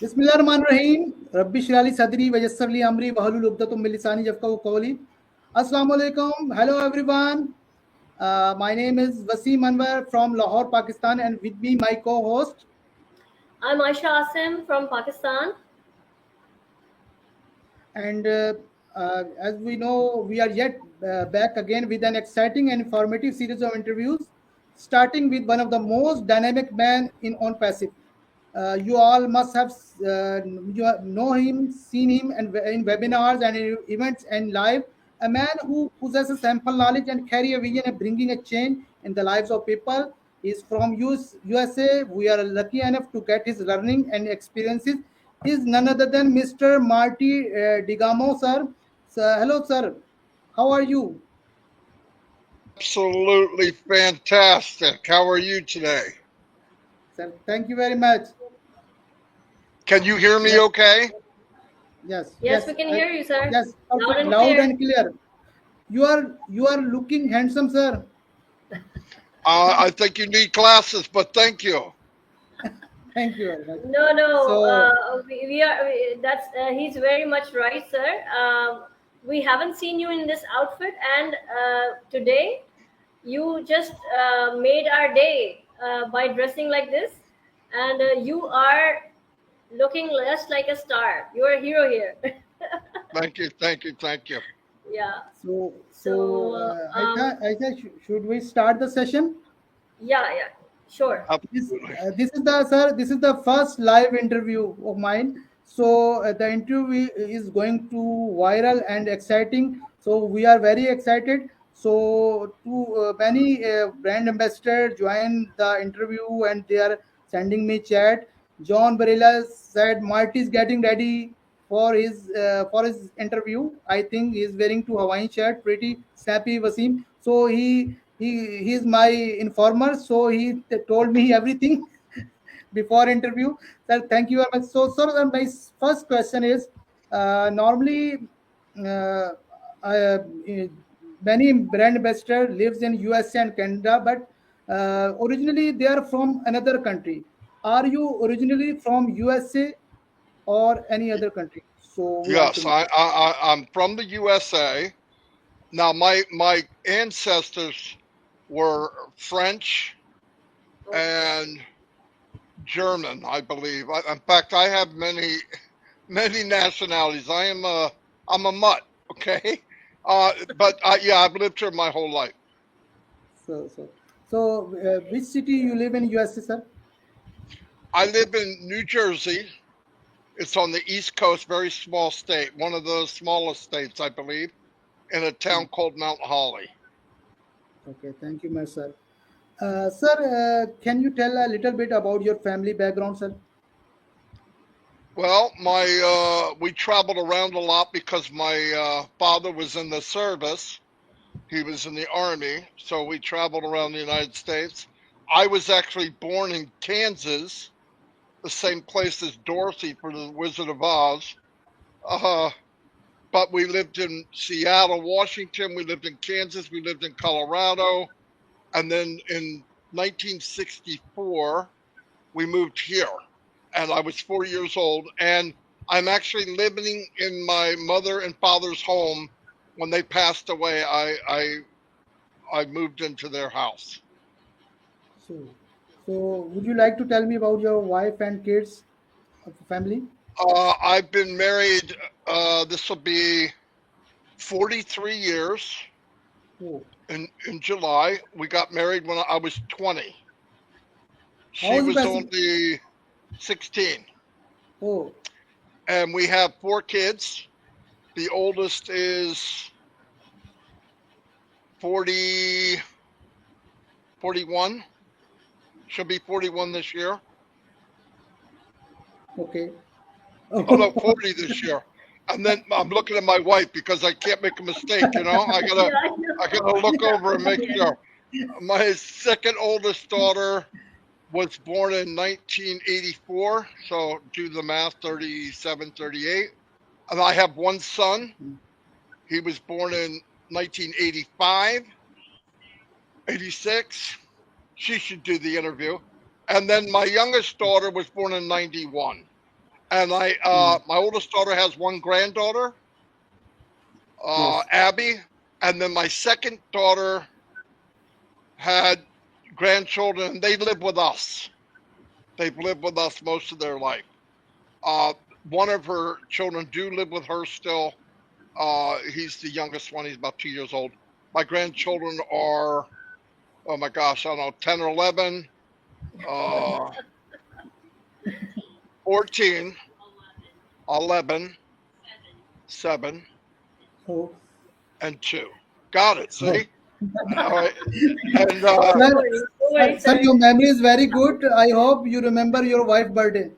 Bismillahirrahmanirrahim. Rabbi shrah li sadri wa yassir li amri wa hlul 'uqdatum min lisani yafqahu qawli. Assalamu alaikum. Hello everyone. My name is Wasim Anwar from Lahore, Pakistan, and with me my co-host. I'm Aisha Asim from Pakistan. And as we know, we are yet back again with an exciting and informative series of interviews, starting with one of the most dynamic men in Onpassive. You all must have know him, seen him, and in webinars and in events and live. A man who possesses ample knowledge and carry a vision of bringing a change in the lives of people. Is from USA. We are lucky enough to get his learning and experiences. Is none other than Mr. Marty DeGarmo, sir. Hello, sir. How are you? Absolutely fantastic. How are you today? Sir, thank you very much. Can you hear me Yes, okay? yes, Yes, we can hear you, sir. yes. Loud Perfect, and loud clear. and clear. You are looking handsome, sir. I think you need glasses, but thank you. Thank you very much. No. So, That's he's very much right, sir. We haven't seen you in this outfit, and today you just made our day by dressing like this, and you are looking just like a star. You are a hero here. Thank you, thank you, thank you. Yeah. so, So I thought, should we start the session? yeah, sure. This, Absolutely. this is the sir. This is the first live interview of mine. So the interview is going to viral and exciting. So we are very excited. So to many brand ambassadors join the interview and they are sending me chat. John Barilla said Marty is getting ready for his interview. I think he's wearing two Hawaiian shirt, pretty snappy Wasim. So he's my informer. So he told me everything before interview. Sir, thank you very much. So, sir, my first question is normally uh, uh, many brand ambassador lives in USA and Canada, but originally they are from another country. Are you originally from USA or any other country? So we want to Yes, know. I'm from the USA. Now, my ancestors were French and German, I believe. In fact, I have many nationalities. I'm a mutt. Okay, but yeah, I've lived here my whole life. So, which city you live in USA, sir? I live in New Jersey. It's on the East Coast, very small state, one of the smallest states, I believe, in a town called Mount Holly. Okay, thank you, my sir. Sir, can you tell a little bit about your family background, sir? Well, my we traveled around a lot because my father was in the service. He was in the army, so we traveled around the United States. I was actually born in Kansas, the same place as Dorothy for the Wizard of Oz. Uh, but we lived in Seattle, Washington. We lived in Kansas. We lived in Colorado. And then in 1964, we moved here. And I was 4 years old. And I'm actually living in my mother and father's home. When they passed away, I moved into their house. So, so, would you like to tell me about your wife and kids, family? I've been married, this will be 43 years Oh, in July. We got married when I was 20. how She is the was best? only 16. Oh, And we have 4 kids. The oldest is 40, 41. She'll be 41 this year. okay. Oh no, Oh, 40 this year. And then I'm looking at my wife because I can't make a mistake, you know. Yeah, I know. I gotta look over and make Yeah. sure. My second oldest daughter was born in 1984, so do the math, 37, 38. And I have one son. He was born in 1985, 86. She should do the interview. And then my youngest daughter was born in 91. And my oldest daughter has one granddaughter, Yes. Abby, and then my second daughter had grandchildren. They live with us. They've lived with us most of their life. One of her children do live with her still. He's the youngest one. He's about 2 years old. My grandchildren are, oh my gosh, I don't know, 10 or 11, uh, 14, 11, 7, Oh. and 2. Got it, Oh. see? All right. And Oh, Sir, no sir, worries, sir, sir. your memory is very good. I hope you remember your wife's birthday.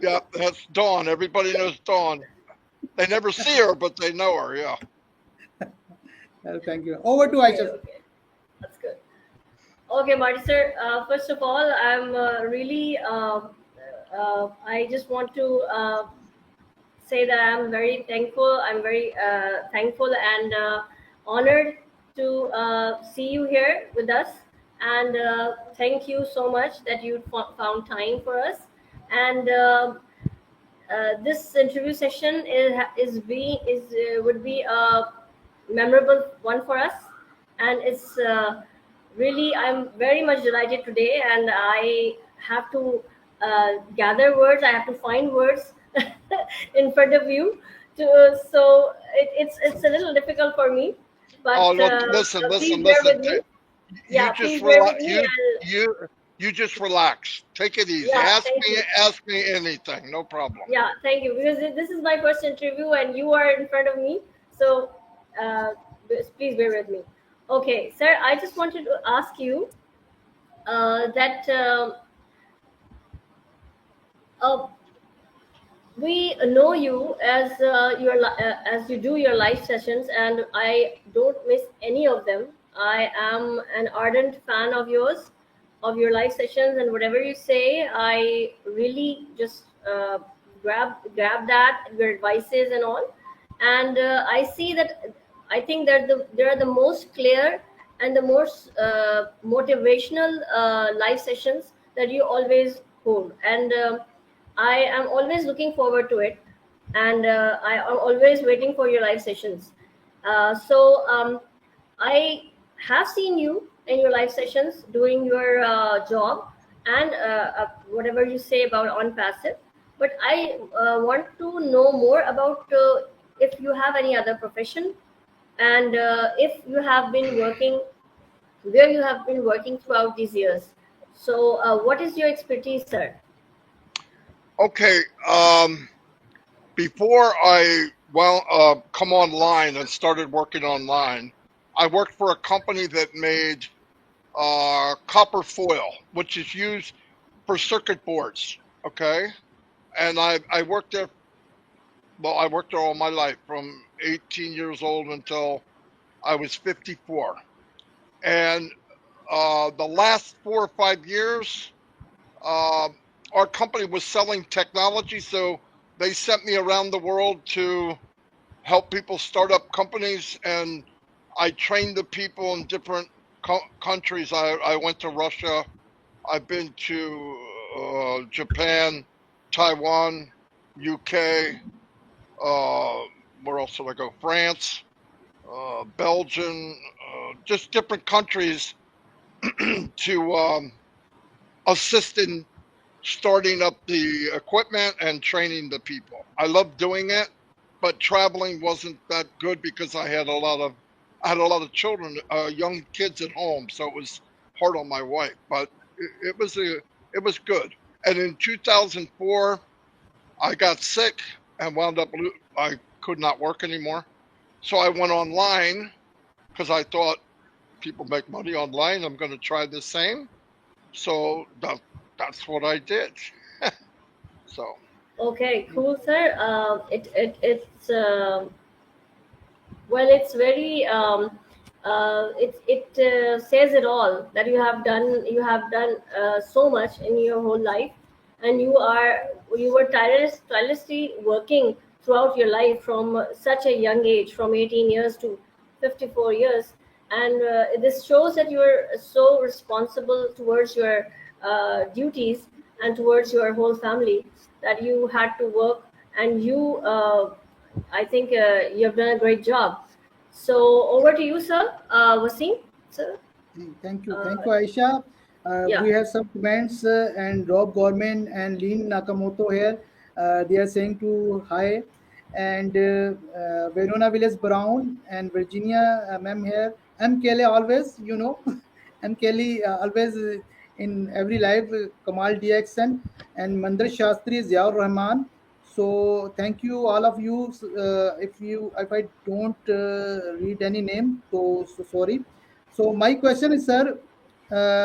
yeah, that's Dawn. Everybody knows Dawn. They never see her, but they know her, yeah. Thank you. Over to Okay, Aisha. okay, that's good. Okay, Marty sir. First of all, I'm really. I just want to say that I'm very thankful. I'm very thankful and honored to see you here with us. And thank you so much that you found time for us. And this interview session would be a memorable one for us, and it's really, I'm very much delighted today, and I have to gather words. I have to find words in front of you. It's a little difficult for me, Oh, but look, listen, please listen, bear listen. with me. You Yeah, just please bear with relax. me. And You just relax. Take it easy. yeah, thank you. Ask me anything. No problem. Yeah, thank you. Because this is my first interview and you are in front of me. So uh, please bear with me. Okay, sir, I just wanted to ask you that uh, we know you as as you do your live sessions, and I don't miss any of them. I am an ardent fan of yours, of your live sessions, and whatever you say, I really just grab that, your advices and all. And I see that, I think that there are the most clear and the most motivational live sessions that you always hold. And I am always looking forward to it, and I am always waiting for your live sessions. I have seen you in your live sessions doing your job, and whatever you say about Onpassive. But I want to know more about if you have any other profession, and if you have been working, where you have been working throughout these years. So, what is your expertise, sir? Okay. Before I come online and started working online, I worked for a company that made copper foil, which is used for circuit boards. Okay, and I worked there. Well, I worked there all my life, from 18 years old until I was 54. And the last 4 or 5 years, uh, our company was selling technology, so they sent me around the world to help people start up companies, and I trained the people in different countries. I went to Russia. I've been to Japan, Taiwan, UK. Uh, where else did I go? France, Belgium, just different countries to assist in starting up the equipment and training the people. I love doing it, but traveling wasn't that good because I had a lot of children, young kids at home, so it was hard on my wife. But it was good. And in 2004, I got sick and wound up I could not work anymore. So I went online because I thought people make money online. I'm going to try the same. So that's what I did. So Okay, cool, sir. It's well, it's very it says it all that you have done so much in your whole life, and you were tirelessly working throughout your life from such a young age, from 18 years to 54 years, and this shows that you are so responsible towards your duties, and towards your whole family, that you had to work, and I think you have done a great job. So over to you, sir. Wasim, sir. Thank Uh, you, Aisha. yeah. We have some comments and Rob Gorman and Lynn Nakamoto here. They are saying to hi, and Verona Willis Brown and Virginia ma'am here. I'm Kelly always, I'm Kelly always in every live. Kamal DXN and Mandar Shastri Ziaur Rahman. So thank you all of you. If I don't read any name, so sorry. So my question is, sir,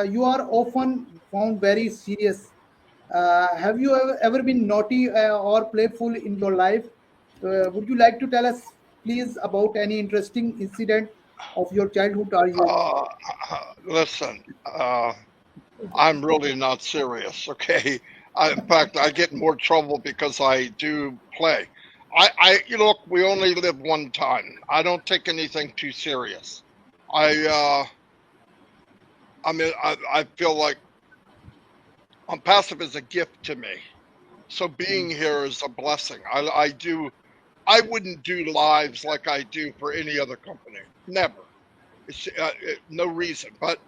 you are often found very serious. Have you ever been naughty or playful in your life? Would you like to tell us, please, about any interesting incident of your childhood or youth? Uh, listen, I'm really not serious. Okay. In fact, I get in more trouble because I do play. You look, we only live one time. I don't take anything too serious. I, uh, I mean, I feel like Onpassive is a gift to me. So being here is a blessing. I wouldn't do lives like I do for any other company. Never. No reason. But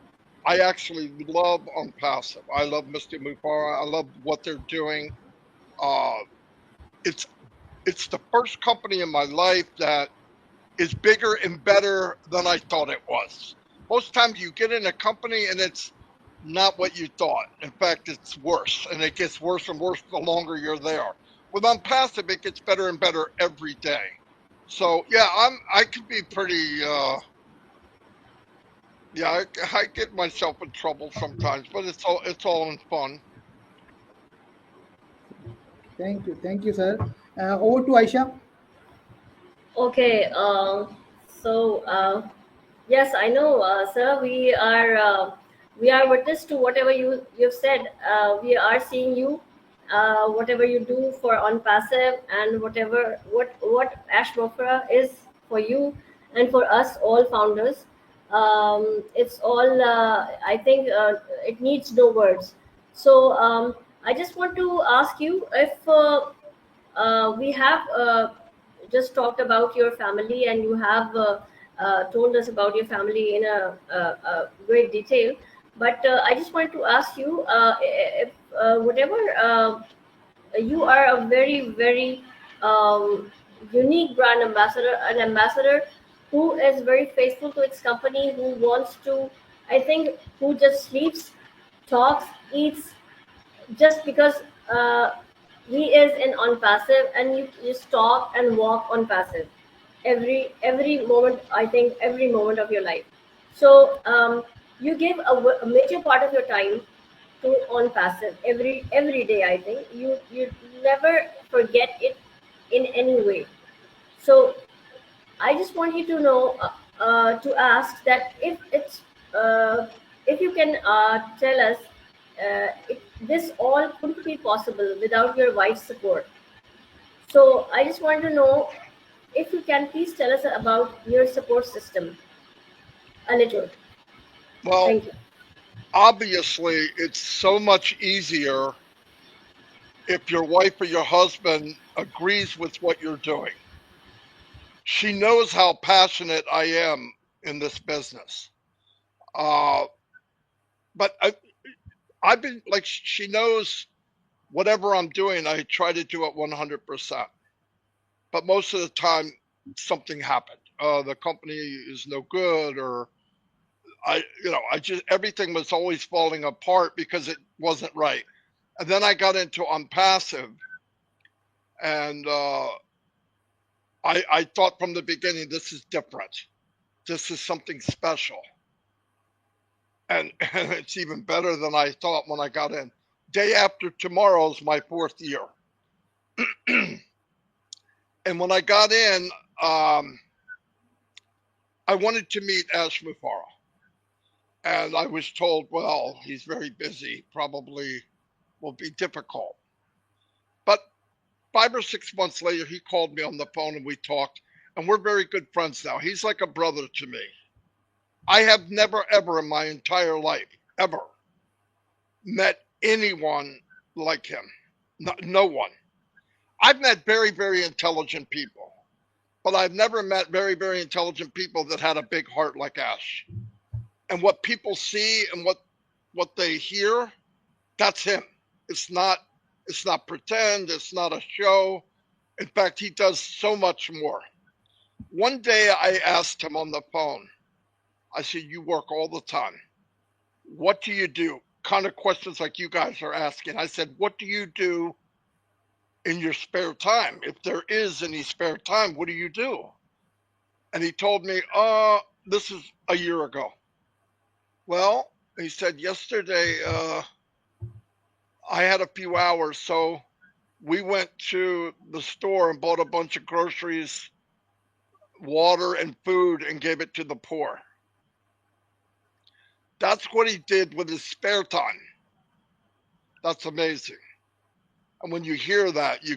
I actually love Onpassive. I love Mr. Mufareh. I love what they're doing. Uh, it's it's the first company in my life that is bigger and better than I thought it was. Most times you get in a company and it's not what you thought. In fact, it's worse, and it gets worse and worse the longer you're there. With Onpassive, it gets better and better every day. So yeah, I can be pretty. Yeah, I get myself in trouble sometimes, but it's all in fun. Thank you, sir. Over to Aisha. Okay. So yes, I know, sir. We are witness to whatever you've said. We are seeing you, whatever you do for Onpassive, and what Ash Mofra is for you and for us all founders. It's all. I think it needs no words. So I just want to ask you if we have just talked about your family, and you have told us about your family in a great detail. But I just wanted to ask you if whatever you are a very, very um, unique brand ambassador, an ambassador who is very faithful to its company, who wants to, I think, who just sleeps, talks, eats, just because uh, he is in Onpassive, and you stop and walk Onpassive every moment. I think every moment of your life. So you give a major part of your time to Onpassive every day. I think you never forget it in any way. So I just want you to know, to ask that if you can tell us, this all couldn't be possible without your wife's support. So I just want to know if you can please tell us about your support system a little. Well, Thank you. obviously, it's so much easier if your wife or your husband agrees with what you're doing. She knows how passionate I am in this business. Uh, but I've been like, she knows whatever I'm doing, I try to do it 100%. But most of the time, something happened. The company is no good, or I just, everything was always falling apart because it wasn't right. And then I got into Onpassive, and I thought from the beginning, this is different. This is something special. And it's even better than I thought when I got in. Day after tomorrow is my 4th year. And when I got in, um, I wanted to meet Ash Mufareh. And I was told, well, he's very busy, probably will be difficult. But 5 or 6 months later, he called me on the phone and we talked, and we're very good friends now. He's like a brother to me. I have never, ever in my entire life, ever met anyone like him. No, no one. I've met very, very intelligent people, but I've never met very, very intelligent people that had a big heart like Ash. And what people see and what they hear, that's him. It's not it's not pretend, it's not a show. In fact, he does so much more. One day I asked him on the phone, I said, "You work all the time. What do you do?" Kind of questions like you guys are asking. I said, "What do you do in your spare time? If there is any spare time, what do you do?" And he told me, this is a year ago. Well, he said, yesterday, I had a few hours, so we went to the store and bought a bunch of groceries, water, and food and gave it to the poor. That's what he did with his spare time. That's amazing. And when you hear that, you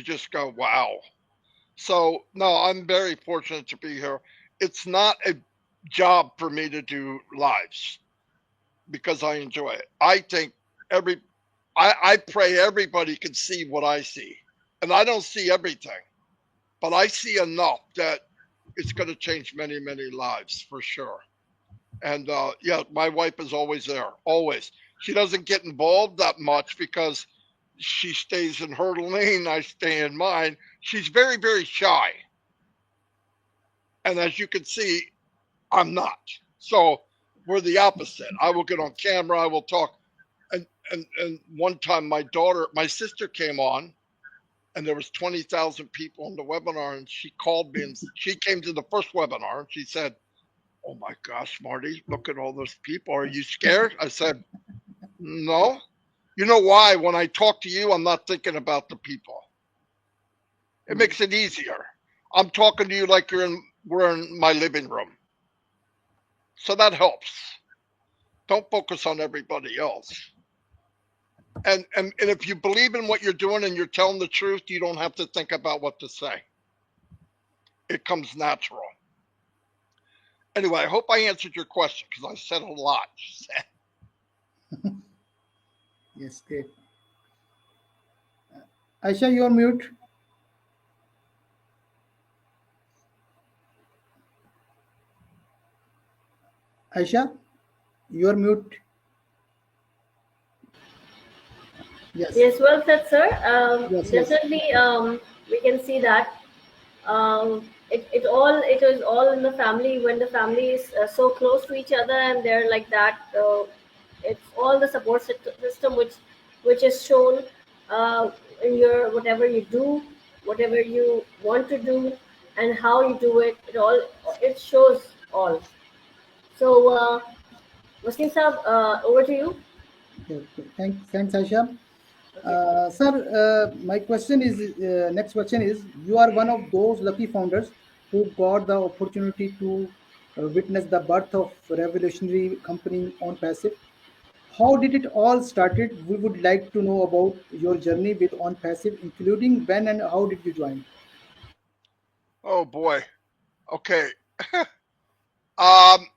just go, wow. So, no, I'm very fortunate to be here. It's not a job for me to do lives because I enjoy it. I think I pray everybody can see what I see. And I don't see everything, but I see enough that it's going to change many, many lives for sure. And yeah, my wife is always there, always. She doesn't get involved that much because she stays in her lane, I stay in mine. She's very, very shy. And as you can see, I'm not. So we're the opposite. I will get on camera, I will talk. And one time my sister came on and there was 20,000 people on the webinar and she called me and she came to the first webinar and she said, "Oh my gosh, Marty, look at all those people. Are you scared?" I said, "No." You know why? When I talk to you, I'm not thinking about the people. It makes it easier. I'm talking to you like we're in my living room. So that helps. Don't focus on everybody else. And if you believe in what you're doing and you're telling the truth, you don't have to think about what to say. It comes natural. Anyway, I hope I answered your question because I said a lot. Yes, great. Aisha, you're mute. Aisha, you're mute. Yes, Yes, well said, sir. yes, yes. Definitely, we can see that it is all in the family. When the family is so close to each other and they're like that, it's all the support system which is shown in your whatever you do, whatever you want to do, and how you do it. It shows all. So, Wasim Saab, over to you. Okay, okay. Thanks, Aisha. Okay. Sir, my question is next question is you are one of those lucky founders who got the opportunity to witness the birth of revolutionary company Onpassive. How did it all started? We would like to know about your journey with Onpassive, including when and how did you join? Oh boy. Okay. Um,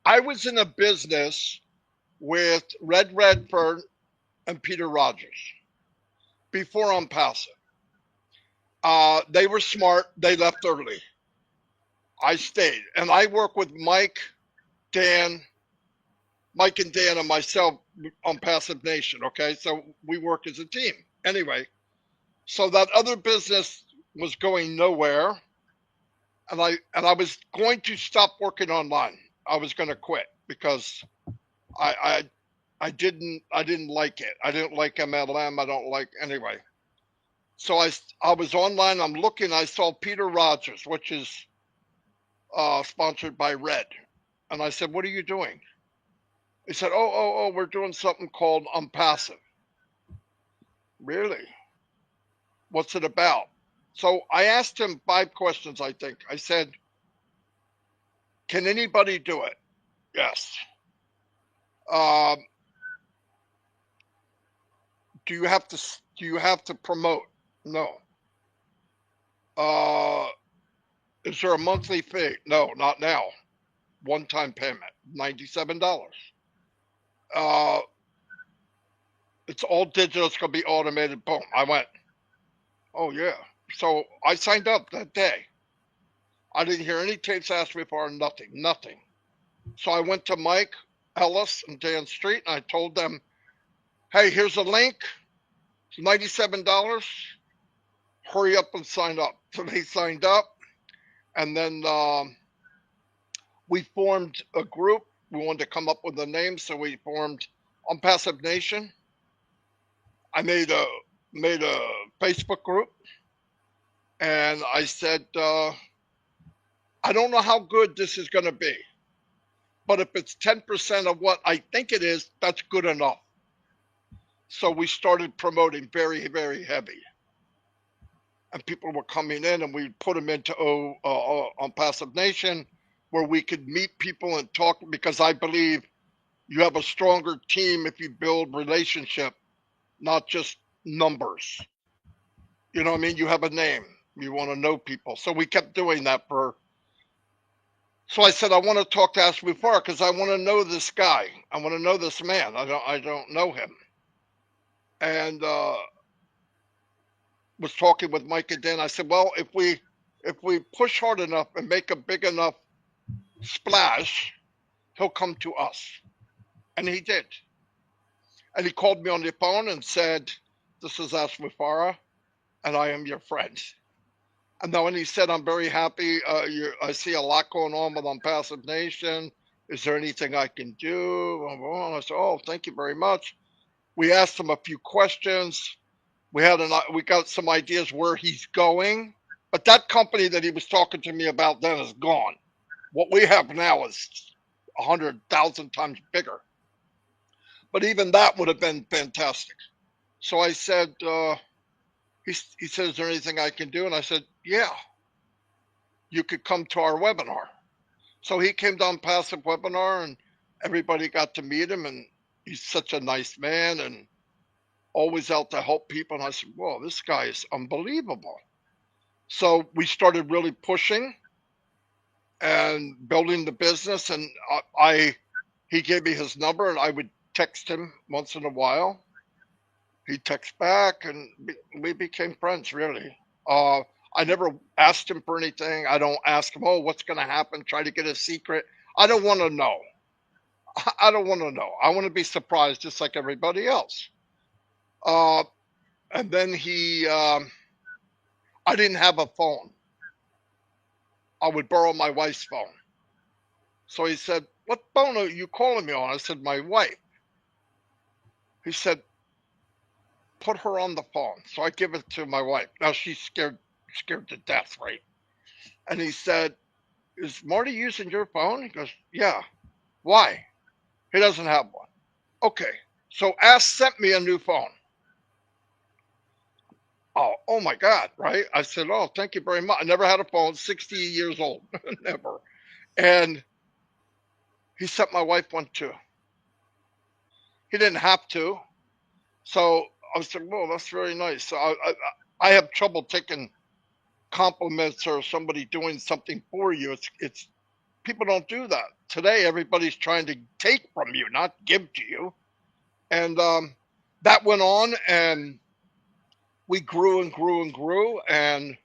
I was in a business with Redfern and Peter Rogers before Onpassive. They were smart. They left early. I stayed, and I work with Dan, Mike and Dan, and myself on Passive Nation. Okay, so we work as a team. Anyway, so that other business was going nowhere, and I was going to stop working online. I was going to quit because I I I didn't like it. I didn't like MLM. I don't like anyway. So I was online. I'm looking. I saw Peter Rogers, which is sponsored by Red, and I said, "What are you doing?" He said, "Oh, we're doing something called Onpassive." Really? What's it about? So I asked him 5 questions. I think I said, "Can anybody do it?" Yes. Um, do you have to promote? No. Uh, is there a monthly fee? No, not now. One time payment, $97. Uh, it's all digital. It's going to be automated. Boom. I went, oh, yeah. So I signed up that day. I didn't hear any tapes asked me for, nothing. So I went to Mike Ellis and Dan Street, and I told them, hey, here's a link. It's $97. Hurry up and sign up. So they signed up, and then we formed a group. We wanted to come up with a name, so we formed Onpassive Nation. I made a Facebook group, and I said, I don't know how good this is going to be, but if it's 10% of what I think it is, that's good enough. So we started promoting very, very heavy. And people were coming in, and we put them into Onpassive Nation, where we could meet people and talk, because I believe you have a stronger team if you build relationship, not just numbers. You know what I mean? You have a name. You want to know people. So we kept doing that so I said, I want to talk to Ash Mufareh because I want to know this guy. I want to know this man. I don't know him. And was talking with Mike and Dan. I said, well, if we push hard enough and make a big enough splash, he'll come to us. And he did. And he called me on the phone and said, this is Ash Mufareh, and I am your friend. And then when he said, I'm very happy, I see a lot going on with Onpassive Nation. Is there anything I can do? And I said, oh, thank you very much. We asked him a few questions. We got some ideas where he's going. But that company that he was talking to me about then is gone. What we have now is 100,000 times bigger. But even that would have been fantastic. So I said, he said, is there anything I can do? And I said, yeah, you could come to our webinar. So he came down Passive webinar, and everybody got to meet him, and he's such a nice man and always out to help people. And I said, whoa, this guy is unbelievable. So we started really pushing and building the business, and he gave me his number, and I would text him once in a while. He'd text back, and we became friends, really. I never asked him for anything. I don't ask him, oh, what's going to happen? Try to get a secret. I don't want to know. I don't want to know. I want to be surprised just like everybody else. And then I didn't have a phone. I would borrow my wife's phone. So he said, what phone are you calling me on? I said, my wife. He said, put her on the phone. So I give it to my wife. Now she's scared to death, right? And he said, is Marty using your phone? He goes, yeah. Why? He doesn't have one. Okay. So Ash sent me a new phone. Oh my God, right? I said, oh, thank you very much. I never had a phone, 60 years old, never. And he sent my wife one too. He didn't have to. So I said, well, that's very nice. So I have trouble taking compliments or somebody doing something for you. It's people don't do that. Today, everybody's trying to take from you, not give to you. And that went on, and we grew and grew and grew. And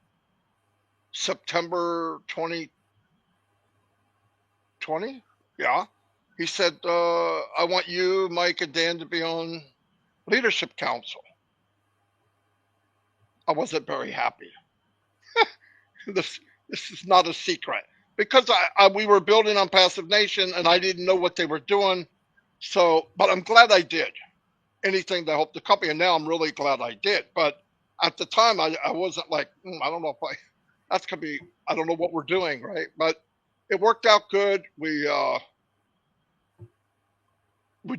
September 2020, yeah, he said, I want you, Mike, and Dan to be on Leadership Council. I wasn't very happy. This is not a secret, because we were building Onpassive Nation, and I didn't know what they were doing. So, but I'm glad I did anything to help the company, and now I'm really glad I did. But at the time, I wasn't like, I don't know if that's gonna be, I don't know what we're doing, right? But it worked out good. We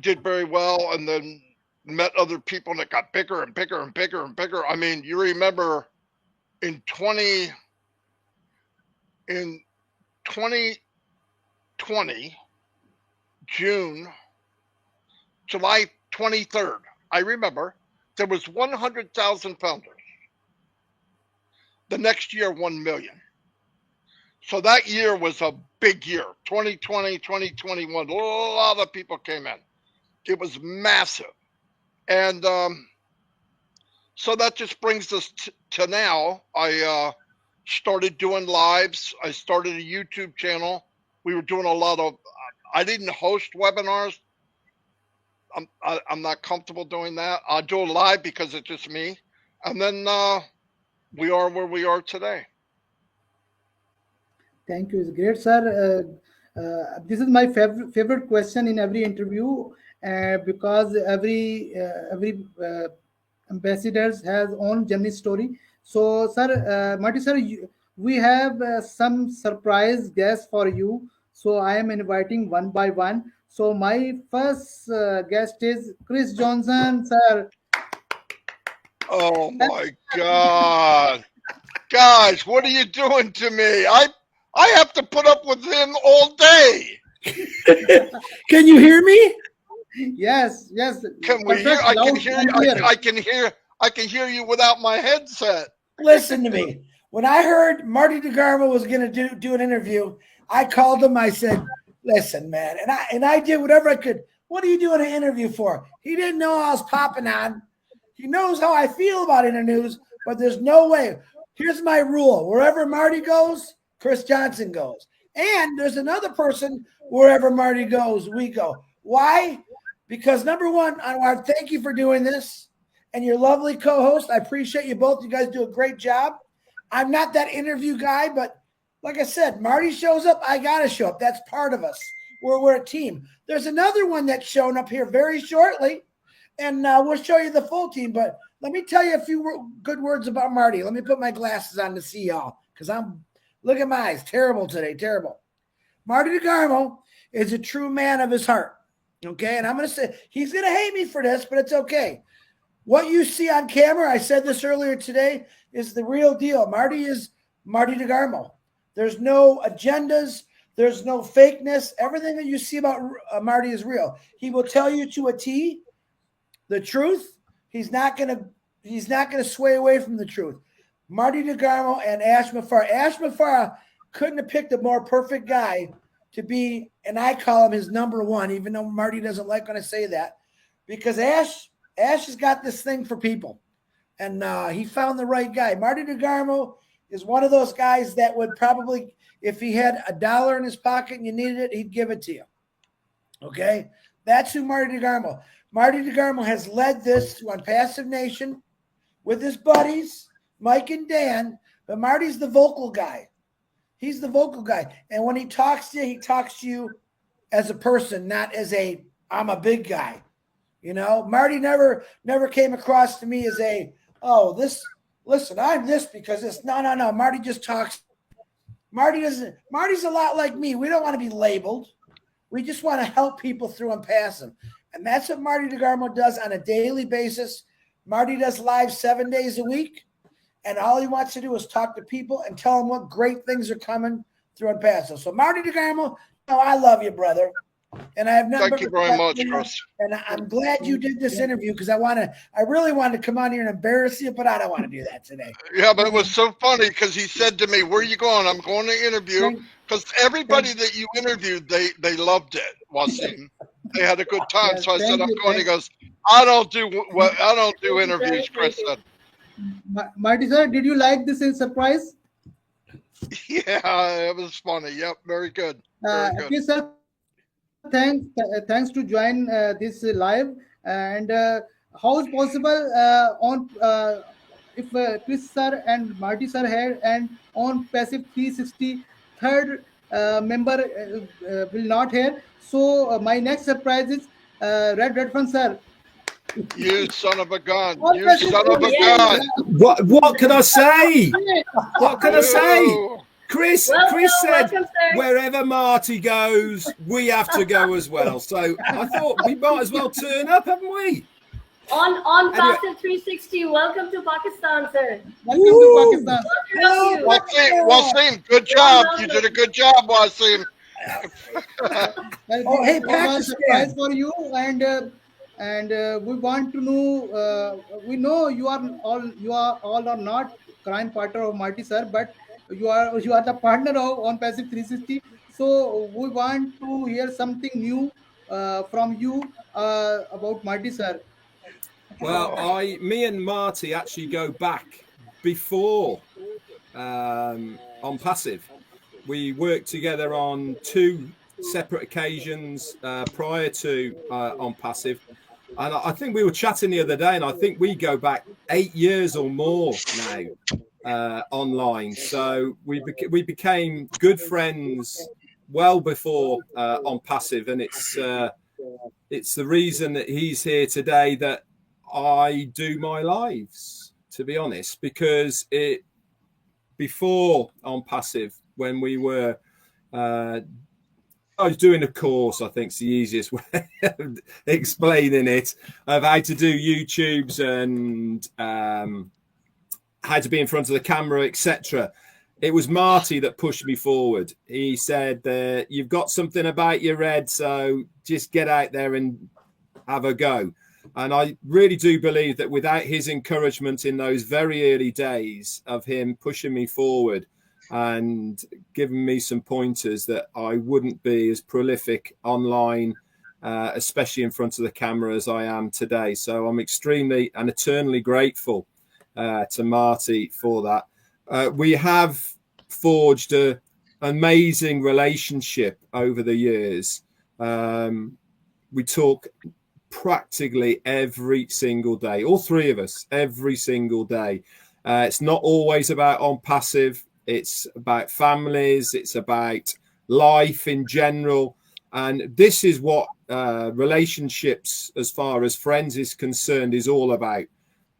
did very well, and then met other people, and it got bigger and bigger and bigger and bigger. I mean, you remember in 2020, July 23rd, I remember there was 100,000 founders. The next year, 1 million. So that year was a big year. 2020, 2021, a lot of people came in. It was massive. And so that just brings us to now. I started doing lives. I started a YouTube channel. We were doing a lot of. I didn't host webinars. I'm not comfortable doing that. I'll do it live because it's just me. And then we are where we are today. Thank you. It's great, sir. This is my favorite question in every interview because every ambassadors has own journey story. So, sir, Marty, sir, we have some surprise guests for you. So, I am inviting one by one. So, my first guest is Chris Johnson, sir. Oh my God. Guys, what are you doing to me? I have to put up with him all day. Can you hear me? Yes, yes, Can we hear? perfect, I can loud hear you. and clear. I can hear you without my headset. Listen to me. When I heard Marty DeGarmo was going to do an interview, I called him. I said, "Listen, man," and I did whatever I could. What are you doing an interview for? He didn't know I was popping on. He knows how I feel about interviews, but there's no way. Here's my rule: wherever Marty goes, Chris Johnson goes, and there's another person wherever Marty goes, we go. Why? Because number one, I want to thank you for doing this. And your lovely co-host. I appreciate you both. You guys do a great job. I'm not that interview guy, but like I said, Marty shows up, I got to show up. That's part of us. We're a team. There's another one that's showing up here very shortly, and we'll show you the full team. But let me tell you a few good words about Marty. Let me put my glasses on to see y'all because look at my eyes. Terrible today, terrible. Marty DeGarmo is a true man of his heart, okay? And I'm going to say, he's going to hate me for this, but it's okay. What you see on camera, I said this earlier today, is the real deal. Marty is Marty DeGarmo. There's no agendas. There's no fakeness. Everything that you see about Marty is real. He will tell you to a T the truth. He's not gonna sway away from the truth. Marty DeGarmo and Ash Mufareh. Ash Mufareh couldn't have picked a more perfect guy to be, and I call him his number one, even though Marty doesn't like when I say that, because Ash has got this thing for people, and he found the right guy. Marty DeGarmo is one of those guys that would probably, if he had $1 in his pocket and you needed it, he'd give it to you. Okay? That's who Marty DeGarmo. Marty DeGarmo has led this to Onpassive Nation with his buddies, Mike and Dan, but Marty's the vocal guy. He's the vocal guy. And when he talks to you as a person, not as I'm a big guy. You know, Marty never came across to me as listen, I'm this because it's no. Marty just talks. Marty's a lot like me. We don't want to be labeled. We just want to help people through Onpassive. And that's what Marty DeGarmo does on a daily basis. Marty does live 7 days a week. And all he wants to do is talk to people and tell them what great things are coming through Onpassive. So Marty DeGarmo, I love you, brother. And I have nothing. Thank you very much, Chris. And I'm glad you did this interview because I really wanted to come on here and embarrass you, but I don't want to do that today. Yeah, but it was so funny because he said to me, "Where are you going?" I'm going to interview, because everybody that you interviewed, they loved it, Wasim. They had a good time. Yes, So I said, thank "I'm you. going." He goes, "I don't do interviews," Chris said. Marty, sir, did you like this surprise? Yeah, it was funny. Yep, very good. Very good. Okay, sir. Thanks to join this live. And how is possible on if Chris sir and Marty sir had and on passive 360 third member will not here. So my next surprise is Redfern sir. You son of a gun! On You passive son of a Yes. gun! What can I say? What can I say? You. Chris said, welcome, sir. wherever Marty goes, we have to go as well. So I thought we might as well turn up, haven't we? On Anyway. Passive 360, welcome to Pakistan, sir. Welcome to Pakistan. Welcome to you. Wasim, good job. You did a good job, Wasim. Well, Hey, this was a Pakistan. surprise for you, and we want to know. We know you are all or not crime partner of Marty sir, but you are the partner of on passive 360. So we want to hear something new from you about Marty sir. Well, me and Marty actually go back before Onpassive. We worked together on 2 separate occasions prior to Onpassive. And I think we were chatting the other day, and I think we go back 8 years or more now online. So we became good friends well before Onpassive, and it's the reason that he's here today that I do my lives, to be honest, because before Onpassive, when we were I was doing a course, I think is the easiest way of explaining it, of how to do YouTubes and how to be in front of the camera, etc. It was Marty that pushed me forward. He said, you've got something about your head, so just get out there and have a go. And I really do believe that without his encouragement in those very early days of him pushing me forward and giving me some pointers, that I wouldn't be as prolific online, especially in front of the camera, as I am today. So I'm extremely and eternally grateful to Marty for that. We have forged an amazing relationship over the years. We talk practically every single day, all 3 of us, every single day. It's not always about Onpassive. It's about families. It's about life in general. And this is what relationships, as far as friends is concerned, is all about.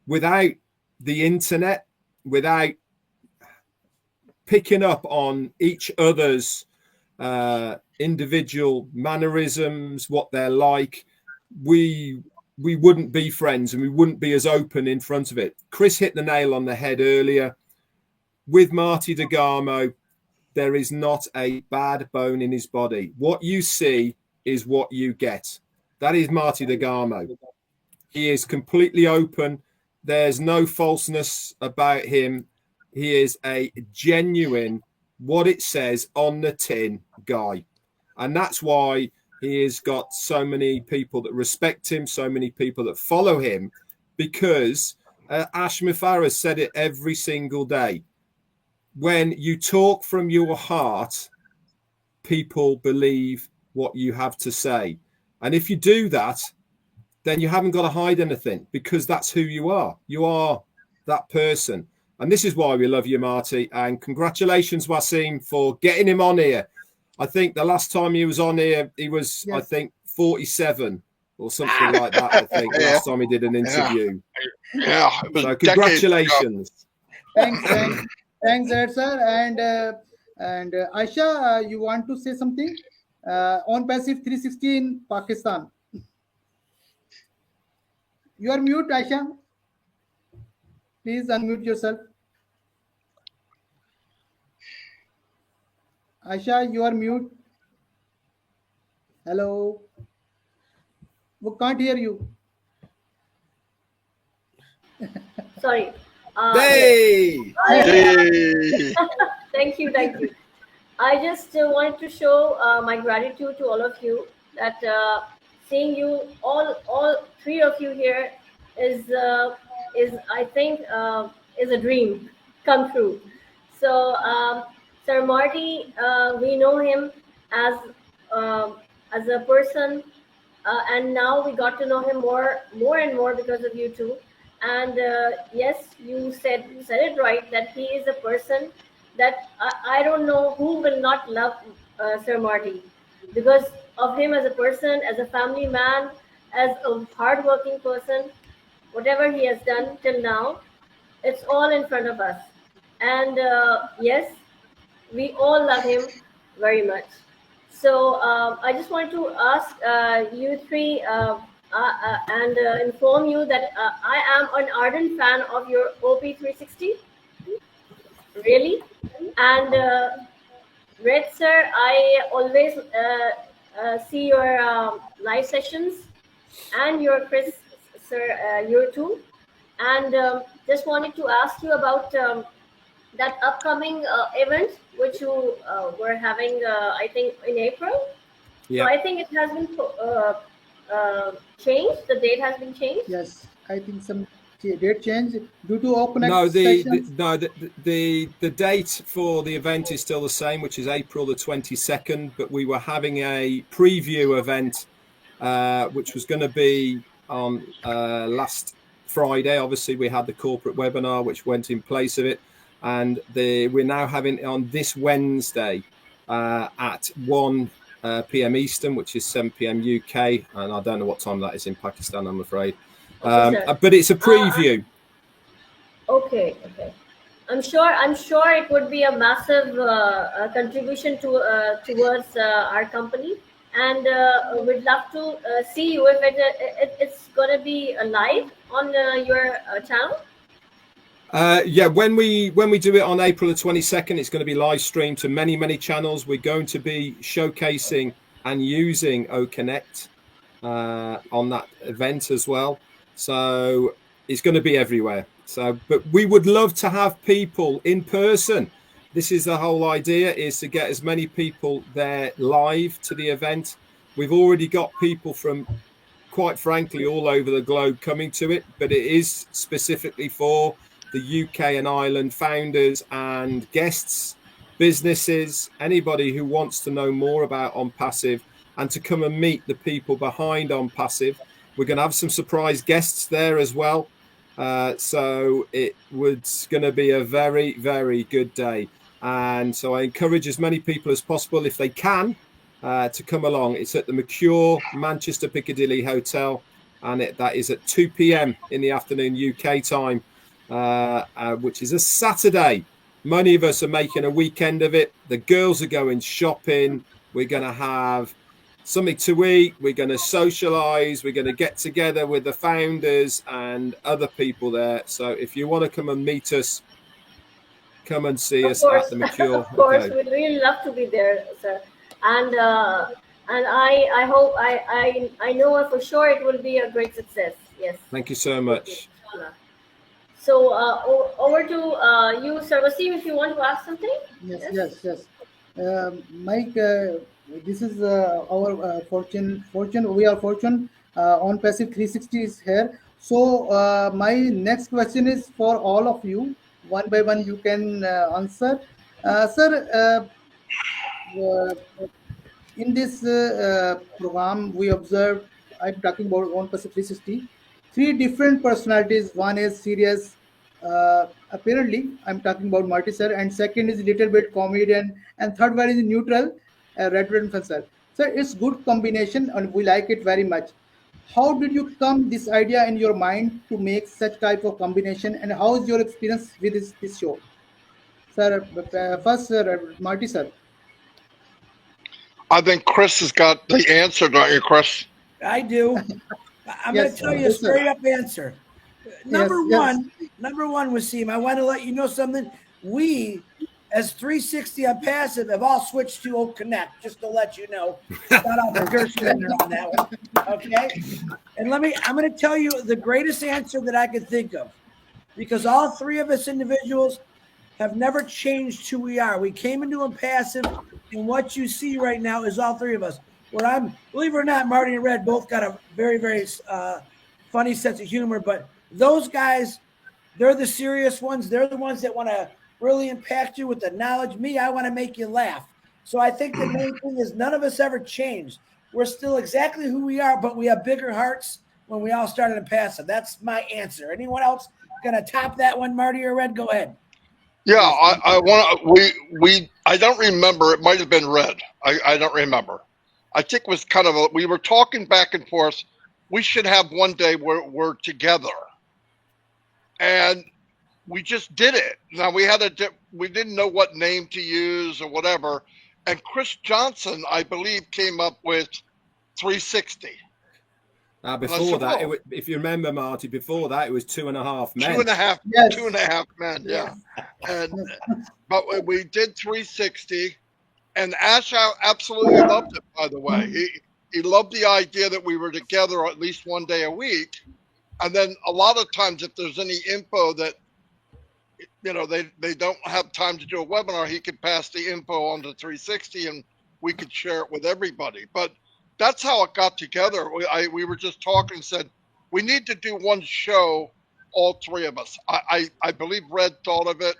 Without the internet, without picking up on each other's individual mannerisms, what they're like, we wouldn't be friends, and we wouldn't be as open in front of it. Chris hit the nail on the head earlier. With Marty DeGarmo, there is not a bad bone in his body. What you see is what you get. That is Marty DeGarmo. He is completely open. There's no falseness about him. He is a genuine, what it says on the tin guy. And that's why he has got so many people that respect him, so many people that follow him, because Ash Mufareh said it every single day. When you talk from your heart, people believe what you have to say. And if you do that, then you haven't got to hide anything, because that's who you are. You are that person. And this is why we love you, Marty. And congratulations, Wasim, for getting him on here. I think the last time he was on here, he was, yes, I think, 47 or something like that, I think, last time he did an interview. Yeah. So congratulations. Thanks, Ed, sir. And Aisha, you want to say something? Onpassive 360 in Pakistan. You are mute, Aisha. Please unmute yourself. Aisha, you are mute. Hello. We can't hear you. Sorry. Hey! Hey! Thank you. I just wanted to show my gratitude to all of you, that seeing you all 3 of you here is I think is a dream come true. So Sir Marty, we know him as a person, and now we got to know him more and more because of you two. And yes, you said it right, that he is a person that I don't know who will not love Sir Marty, because of him as a person, as a family man, as a hardworking person. Whatever he has done till now, it's all in front of us. And yes, we all love him very much. So I just wanted to ask you 3 and inform you that I am an ardent fan of your OP360, really. And Red sir, I always see your live sessions, and your Chris sir, you too. And just wanted to ask you about that upcoming event which you were having, I think in April. Yeah. So I think it has been changed. The date has been changed. Yes. I think some date change due to open No, sessions. the date for the event is still the same, which is April the 22nd. But we were having a preview event, which was going to be on last Friday. Obviously, we had the corporate webinar, which went in place of it, and we're now having it on this Wednesday at 1 p.m. Eastern, which is 7 p.m. UK, and I don't know what time that is in Pakistan, I'm afraid. Okay, sir. But it's a preview. Okay, okay. I'm sure it would be a massive contribution towards our company, and we'd love to see you if it's going to be live on your channel. Yeah, when we do it on April the 22nd, it's going to be live streamed to many channels. We're going to be showcasing and using OConnect on that event as well. So it's going to be everywhere. So, but we would love to have people in person. This is the whole idea, is to get as many people there live to the event. We've already got people from, quite frankly, all over the globe coming to it, but it is specifically for the UK and Ireland founders and guests, businesses, anybody who wants to know more about Onpassive and to come and meet the people behind Onpassive. We're going to have some surprise guests there as well. So it was going to be a very good day. And so I encourage as many people as possible, if they can, to come along. It's at the Mercure Manchester Piccadilly Hotel, and that is at 2 p.m. in the afternoon UK time, which is a Saturday. Many of us are making a weekend of it. The girls are going shopping. We're going to have something to eat. We're going to socialize. We're going to get together with the founders and other people there. So if you want to come and meet us, come and see us at the Mercure. Of course, we'd really love to be there, sir. And I hope I know for sure it will be a great success. Yes. Thank you so much. So over to you, sir Wasim, if you want to ask something. Yes. Mike, this is our fortune. We are fortune. Onpassive 360 is here. So my next question is for all of you. One by one, you can answer. Sir, in this program, we observed, I'm talking about Onpassive 360, three different personalities. One is serious, apparently, I'm talking about Marty sir, and second is little bit comedian, and third one is neutral, Redfern sir. So it's good combination, and we like it very much. How did you come this idea in your mind to make such type of combination, and how is your experience with this show, sir? First, Marty sir. I think Chris has got the answer, don't you, Chris? I do. I'm going to tell you a straight up answer. Number one, Wasim, I want to let you know something. We, as 360 Onpassive, have all switched to OConnect, just to let you know. Shout out to Gershwin on that one. Okay? And I'm going to tell you the greatest answer that I could think of, because all three of us individuals have never changed who we are. We came into Onpassive, and what you see right now is all three of us. Where believe it or not, Marty and Red both got a very funny sense of humor, but those guys, they're the serious ones. They're the ones that want to really impact you with the knowledge. Me, I want to make you laugh. So I think the main thing is none of us ever changed. We're still exactly who we are, but we have bigger hearts when we all started Onpassive. That's my answer. Anyone else gonna top that one, Marty or Red? Go ahead. Yeah, I want to. I don't remember. It might have been Red. I don't remember. I think it was kind of we were talking back and forth. We should have one day where we're together, and we just did it. Now we didn't know what name to use or whatever, and Chris Johnson, I believe, came up with 360. Before that, if you remember, Marty, before that it was 2.5 men. 2.5, Yes. 2.5 men, yeah. But we did 360, and Ash absolutely loved it. By the way, he loved the idea that we were together at least one day a week, and then a lot of times if there's any info that they don't have time to do a webinar, he could pass the info on to 360, and we could share it with everybody. But that's how it got together. We were just talking and said, we need to do one show, all three of us. I believe Red thought of it,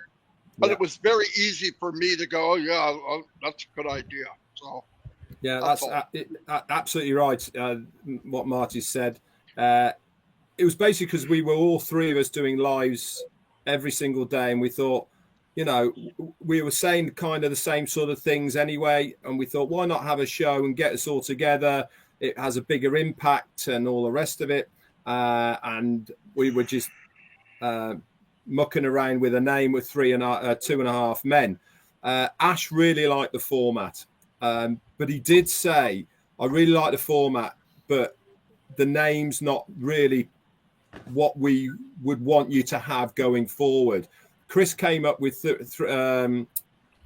but it was very easy for me to go, oh, yeah, that's a good idea. So yeah, that's absolutely right. What Marty said. It was basically because we were all three of us doing lives every single day, and we thought, you know, we were saying kind of the same sort of things anyway, and we thought, why not have a show and get us all together? It has a bigger impact and all the rest of it. And we were just mucking around with a name with 2.5 men. Ash really liked the format, but he did say, I really like the format, but the name's not really what we would want you to have going forward. Chris came up with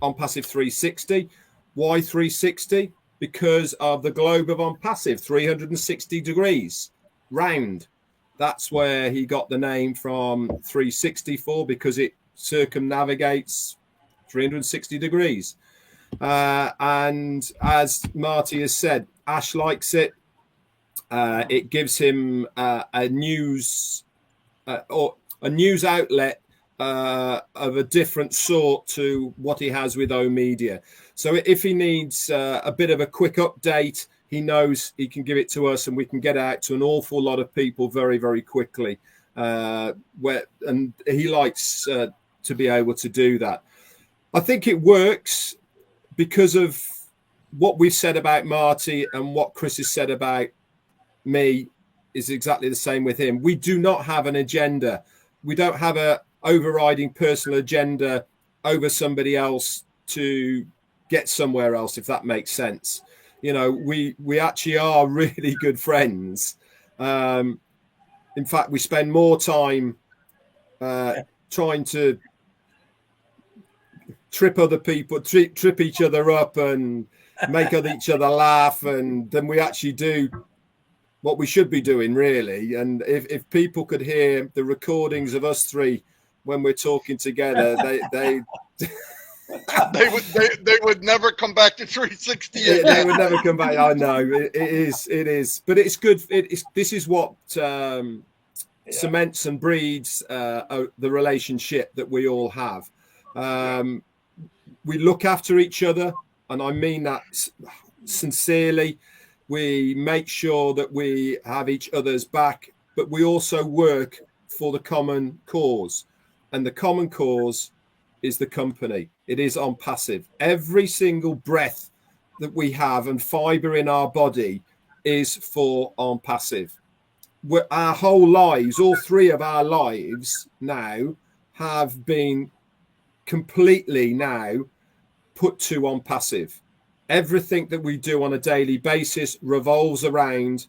Onpassive 360. Why 360? Because of the globe of Onpassive, 360 degrees round. That's where he got the name from 360 for, because it circumnavigates 360 degrees. And as Marty has said, Ash likes it. It gives him a news outlet of a different sort to what he has with O Media. So if he needs a bit of a quick update, he knows he can give it to us, and we can get out to an awful lot of people very, very quickly. And he likes to be able to do that. I think it works because of what we've said about Marty, and what Chris has said about me is exactly the same with him. We do not have an agenda. We don't have a overriding personal agenda over somebody else to get somewhere else, if that makes sense. You know, we actually are really good friends. In fact, we spend more time trying to trip other people, trip each other up and make each other laugh, and than we actually do what we should be doing, really. And if people could hear the recordings of us three when we're talking together, they would never come back to 360 again. They would never come back. I know it is, but it's good. This is what cements and breeds the relationship that we all have. We look after each other, and I mean that sincerely. We make sure that we have each other's back, but we also work for the common cause. And the common cause is the company. It is Onpassive. Every single breath that we have and fiber in our body is for Onpassive. Our whole lives, all three of our lives now, have been completely now put to Onpassive. Everything that we do on a daily basis revolves around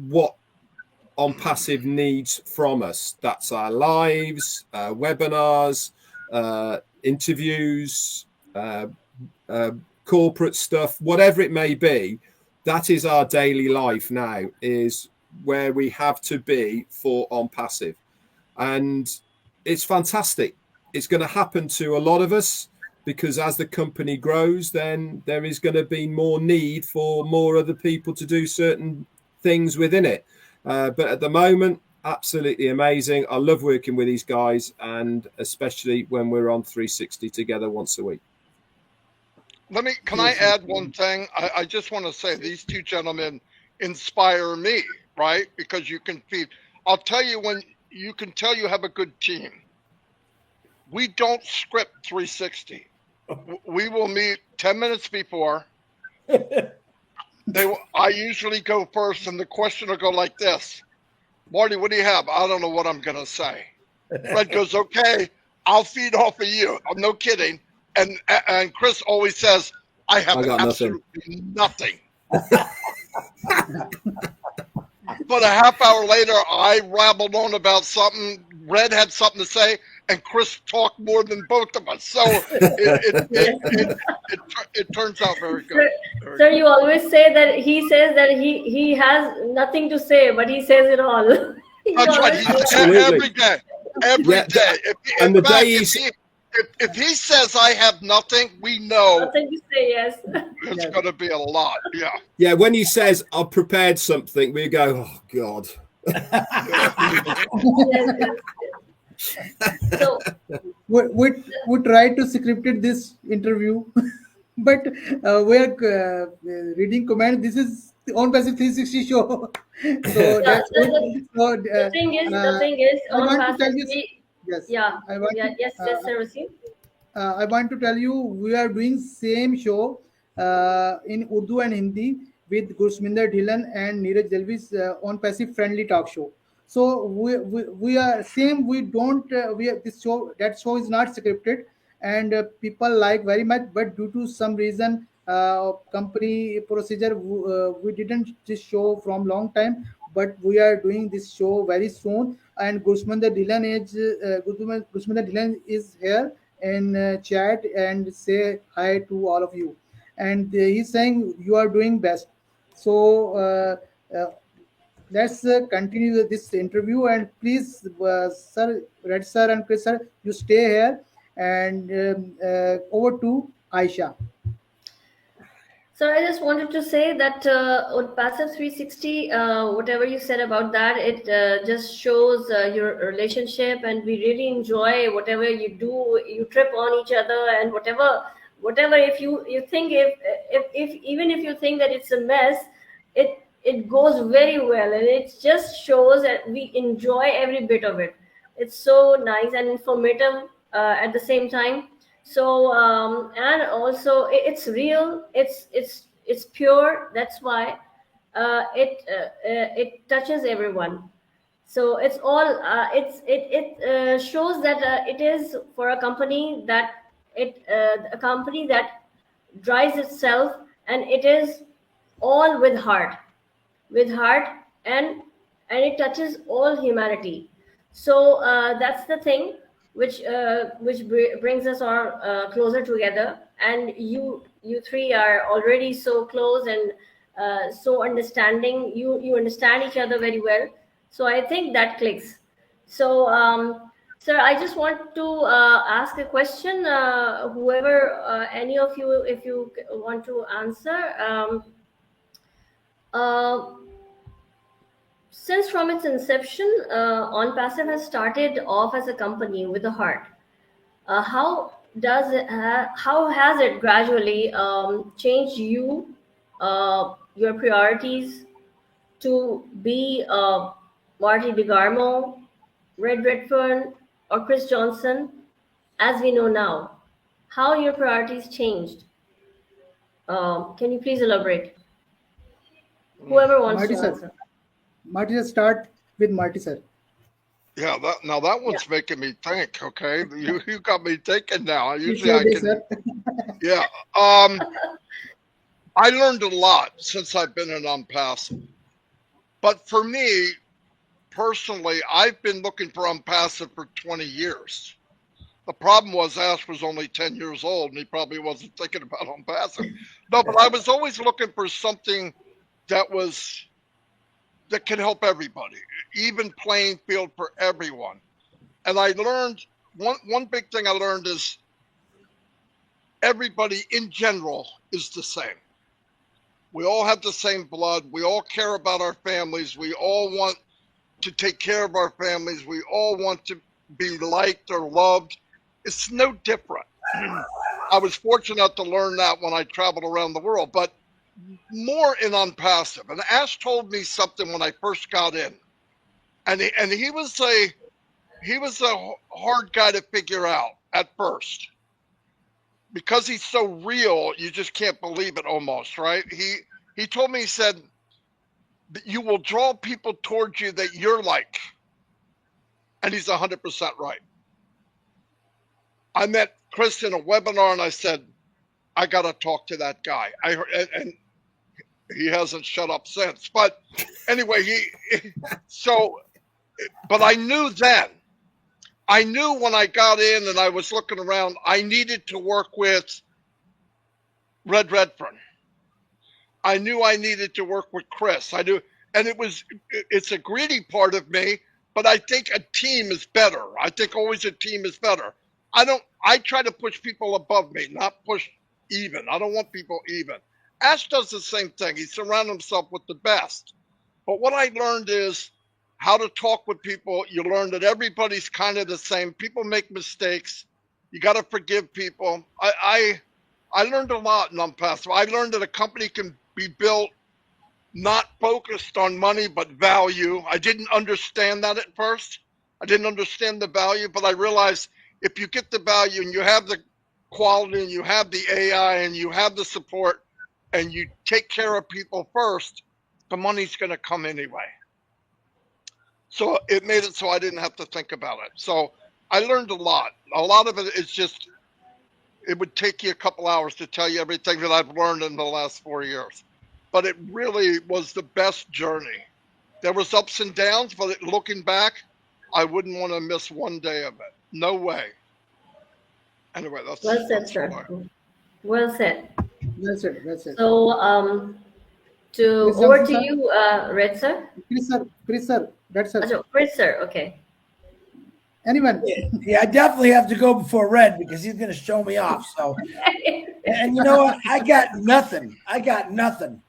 what Onpassive needs from us. That's our lives, webinars, interviews, corporate stuff, whatever it may be. That is our daily life now, is where we have to be for Onpassive. And it's fantastic. It's going to happen to a lot of us, because as the company grows, then there is going to be more need for more other people to do certain things within it. But at the moment, absolutely amazing. I love working with these guys, and especially when we're on 360 together once a week. Can I add one thing? I just want to say these two gentlemen inspire me, right? Because you can feed. I'll tell you, when you can tell you have a good team. We don't script 360. We will meet 10 minutes before. I usually go first, and the question will go like this: Marty, what do you have? I don't know what I'm going to say. Fred goes, okay, I'll feed off of you. I'm no kidding. And Chris always says, I have absolutely nothing. But a half hour later, I rabbled on about something. Red had something to say, and Chris talked more than both of us. So it turns out very good. Sir, you always say that he says that he has nothing to say, but he says it all. That's right. Every day. Every day. If he says I have nothing, we know nothing to say. Yes, it's going to be a lot. Yeah. Yeah. When he says I've prepared something, we go, oh God. Yes, yes, yes. So We try to script it this interview, but we are reading comment. This is the on passive 360 show, so the, that's the, it. the, So the thing is I on want to tell passive you. we, Yes, yeah, I want yeah, to. yes, yes, sir, Wasim. I want to tell you we are doing same show in Urdu and Hindi with Gursminder Dhillon and Neeraj Jalvi's on passive friendly talk show. So we are same. We don't we are, this show that show is not scripted and people like very much. But due to some reason, company procedure, we didn't this show from long time. But we are doing this show very soon. And Gursminder Dhillon is here in chat and say hi to all of you. And he's saying you are doing best. So uh, let's continue with this interview. And please, sir, Red sir and Chris sir, you stay here. And over to Aisha. So I just wanted to say that on Passive 360, whatever you said about that, it just shows your relationship, and we really enjoy whatever you do. You trip on each other, and whatever. If you think if even if you think that it's a mess, it goes very well, and it just shows that we enjoy every bit of it. It's so nice and informative at the same time. So and also it's real, it's pure. That's why it touches everyone. So it's all it shows that it is for a company that a company that drives itself, and it is all with heart, and it touches all humanity. So that's the thing which brings us all closer together. And you three are already so close and so understanding. You understand each other very well. So I think that clicks. So sir, I just want to ask a question. Whoever any of you, if you want to answer. Uh, since from its inception, OnPassive has started off as a company with a heart. How has it gradually changed your priorities to be Marty DeGarmo, Redfern, or Chris Johnson, as we know now? How your priorities changed? Can you please elaborate? Whoever wants Marty to sir. answer. Marty sir, start with Marty sir. Yeah, that Yeah. one's making me think. Okay, you got me thinking now. You Usually say I this, can. sir. Yeah. I learned a lot since I've been in Unpassive. But for me personally, I've been looking for Unpassive for 20 years. The problem was Ash was only 10 years old and he probably wasn't thinking about Unpassive. No, but I was always looking for something that was that can help everybody, even playing field for everyone. And I learned one big thing I learned is everybody in general is the same. We all have the same blood. We all care about our families. We all want to take care of our families. We all want to be liked or loved. It's no different. I was fortunate to learn that when I traveled around the world, but more in Unpassive. And Ash told me something when I first got in, and he was a hard guy to figure out at first because he's so real. You just can't believe it almost, right? He told me, he said that you will draw people towards you that you're like, and he's 100% right. I met Chris in a webinar and I said, I got to talk to that guy. And he hasn't shut up since. But anyway, but I knew then, I knew when I got in and I was looking around, I needed to work with Redfern. I knew I needed to work with Chris. I knew, and it's a greedy part of me, but I think a team is better. I think always a team is better. I try to push people above me, not push even. I don't want people even. Ash does the same thing. He surrounds himself with the best. But what I learned is how to talk with people. You learn that everybody's kind of the same. People make mistakes. You got to forgive people. I learned a lot in Onpassive. I learned that a company can be built not focused on money, but value. I didn't understand that at first. I didn't understand the value, but I realized if you get the value and you have the quality and you have the AI and you have the support and you take care of people first, the money's going to come anyway. So it made it so I didn't have to think about it. So I learned a lot. A lot of it is just, it would take you a couple hours to tell you everything that I've learned in the last 4 years. But it really was the best journey. There was ups and downs, but looking back, I wouldn't want to miss one day of it. No way. Anyway, that's Well said, that's sir. what Well said. That's it. That's it. So, Chris over Johnson, to sir. you, Red sir. Chris, sir. That's it. So, Chris, sir. Okay. Anyone? Yeah, I definitely have to go before Red because he's going to show me off. So, and you know what? I got nothing. I got nothing.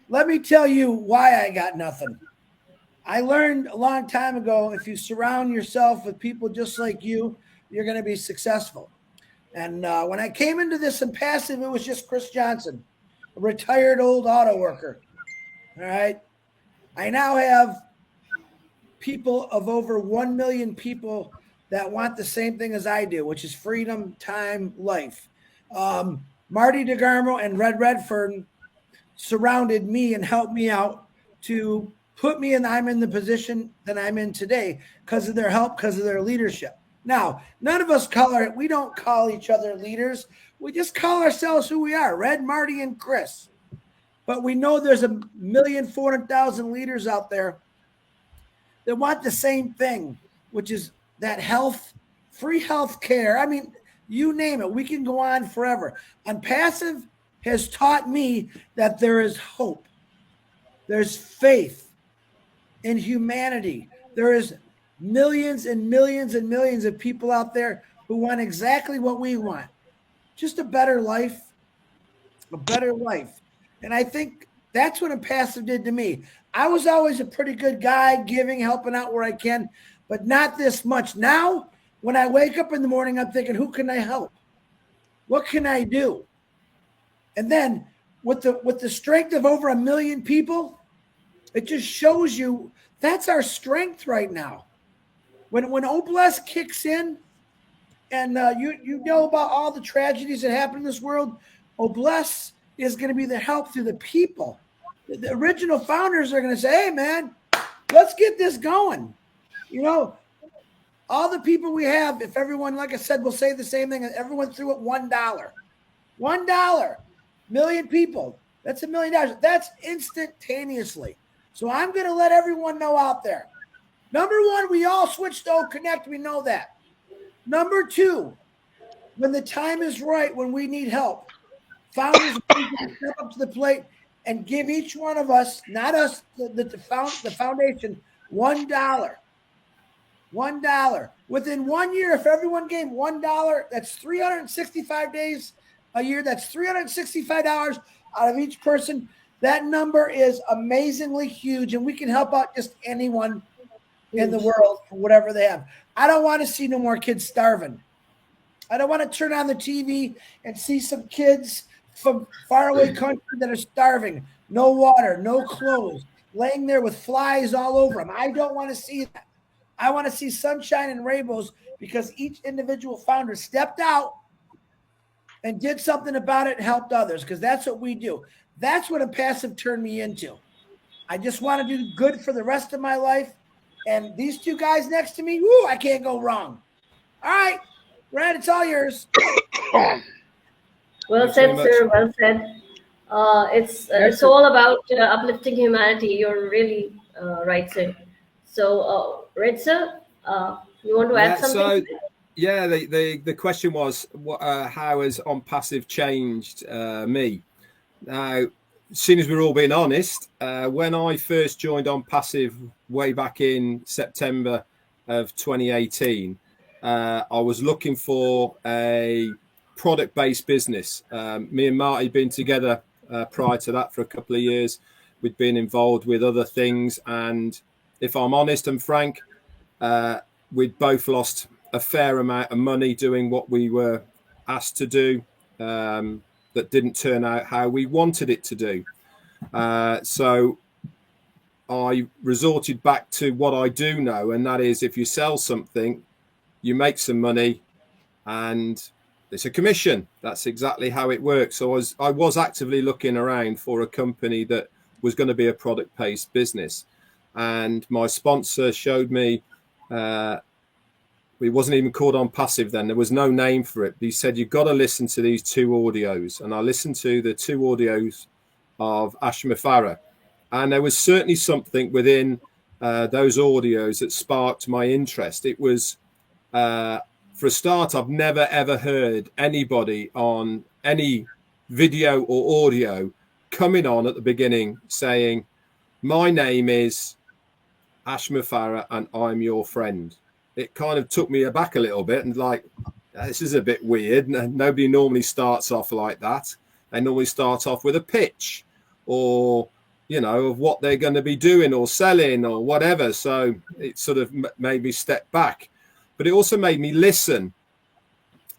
Let me tell you why I got nothing. I learned a long time ago, if you surround yourself with people just like you, you're going to be successful. And when I came into this Onpassive, it was just Chris Johnson, a retired old auto worker. All right. I now have people of over 1 million people that want the same thing as I do, which is freedom, time, life. Marty DeGarmo and Redfern surrounded me and helped me out to put me in, I'm in the position that I'm in today because of their help, because of their leadership. Now, none of us we don't call each other leaders. We just call ourselves who we are, Red, Marty, and Chris. But we know there's 1,400,000 leaders out there that want the same thing, which is that health, free health care. I mean, you name it. We can go on forever. Onpassive has taught me that there is hope. There's faith in humanity. There is millions and millions and millions of people out there who want exactly what we want. Just a better life, a better life. And I think that's what Onpassive did to me. I was always a pretty good guy, giving, helping out where I can, but not this much. Now, when I wake up in the morning, I'm thinking, who can I help? What can I do? And then with the strength of over 1 million people, it just shows you that's our strength right now. When Obelisk kicks in, and you know about all the tragedies that happen in this world, Obelisk is going to be the help through the people. The original founders are going to say, hey, man, let's get this going. You know, all the people we have, if everyone, like I said, will say the same thing, and everyone threw it $1. $1 million people. That's $1 million. That's instantaneously. So I'm going to let everyone know out there. Number one, we all switch to Connect. We know that. Number two, when the time is right, when we need help, founders step up to the plate and give each one of us, not us, the foundation, $1. $1. Within 1 year, if everyone gave $1, that's 365 days a year. That's $365 out of each person. That number is amazingly huge, and we can help out just anyone in the world for whatever they have. I don't want to see no more kids starving. I don't want to turn on the TV and see some kids from faraway country that are starving, no water, no clothes, laying there with flies all over them. I don't want to see that. I want to see sunshine and rainbows because each individual founder stepped out and did something about it and helped others, because that's what we do. That's what Onpassive turned me into. I just want to do good for the rest of my life. And these two guys next to me, whoo, I can't go wrong. All right, Brad, it's all yours. Well said, sir. Well said. It's all about uplifting humanity. You're really right, sir. So, Red sir, you want to add something? So, yeah, the question was, how has Onpassive changed me? Now, seeing as we're all being honest, when I first joined Onpassive way back in September of 2018, I was looking for a product-based business. Me and Marty had been together prior to that for a couple of years. We'd been involved with other things, and if I'm honest and frank, we'd both lost a fair amount of money doing what we were asked to do, that didn't turn out how we wanted it to do. So I resorted back to what I do know, and that is, if you sell something, you make some money and it's a commission. That's exactly how it works. So I was actively looking around for a company that was going to be a product-based business, and my sponsor showed me, it wasn't even called Onpassive then, there was no name for it. He said, you've got to listen to these 2 audios. And I listened to the 2 audios of Mufareh, and there was certainly something within those audios that sparked my interest. It was, for a start, I've never ever heard anybody on any video or audio coming on at the beginning saying, my name is Mufareh and I'm your friend. It kind of took me aback a little bit, and like, this is a bit weird. Nobody normally starts off like that. They normally start off with a pitch, or, you know, of what they're going to be doing or selling or whatever. So it sort of made me step back, but it also made me listen.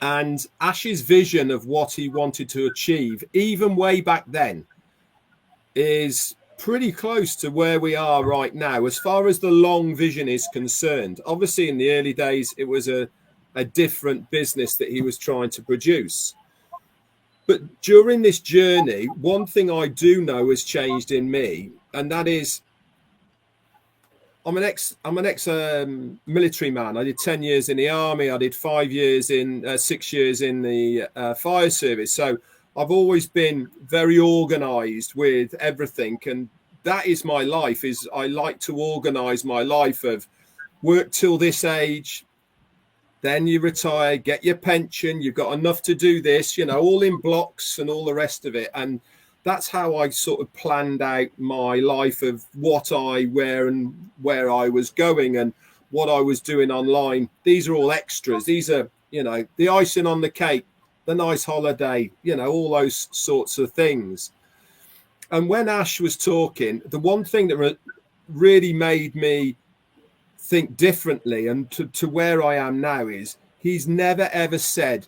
And Ash's vision of what he wanted to achieve, even way back then, is pretty close to where we are right now as far as the long vision is concerned. Obviously, in the early days, it was a different business that he was trying to produce. But during this journey, one thing I do know has changed in me, and that is, I'm an ex military man. I did 10 years in the army. I did 6 years in the fire service. So I've always been very organized with everything. And that is my life, is I like to organize my life of work till this age, then you retire, get your pension, you've got enough to do this, you know, all in blocks and all the rest of it. And that's how I sort of planned out my life of what where I was going and what I was doing online. These are all extras. These are, you know, the icing on the cake, the nice holiday, you know, all those sorts of things. And when Ash was talking, the one thing that really made me think differently and to where I am now is, he's never ever said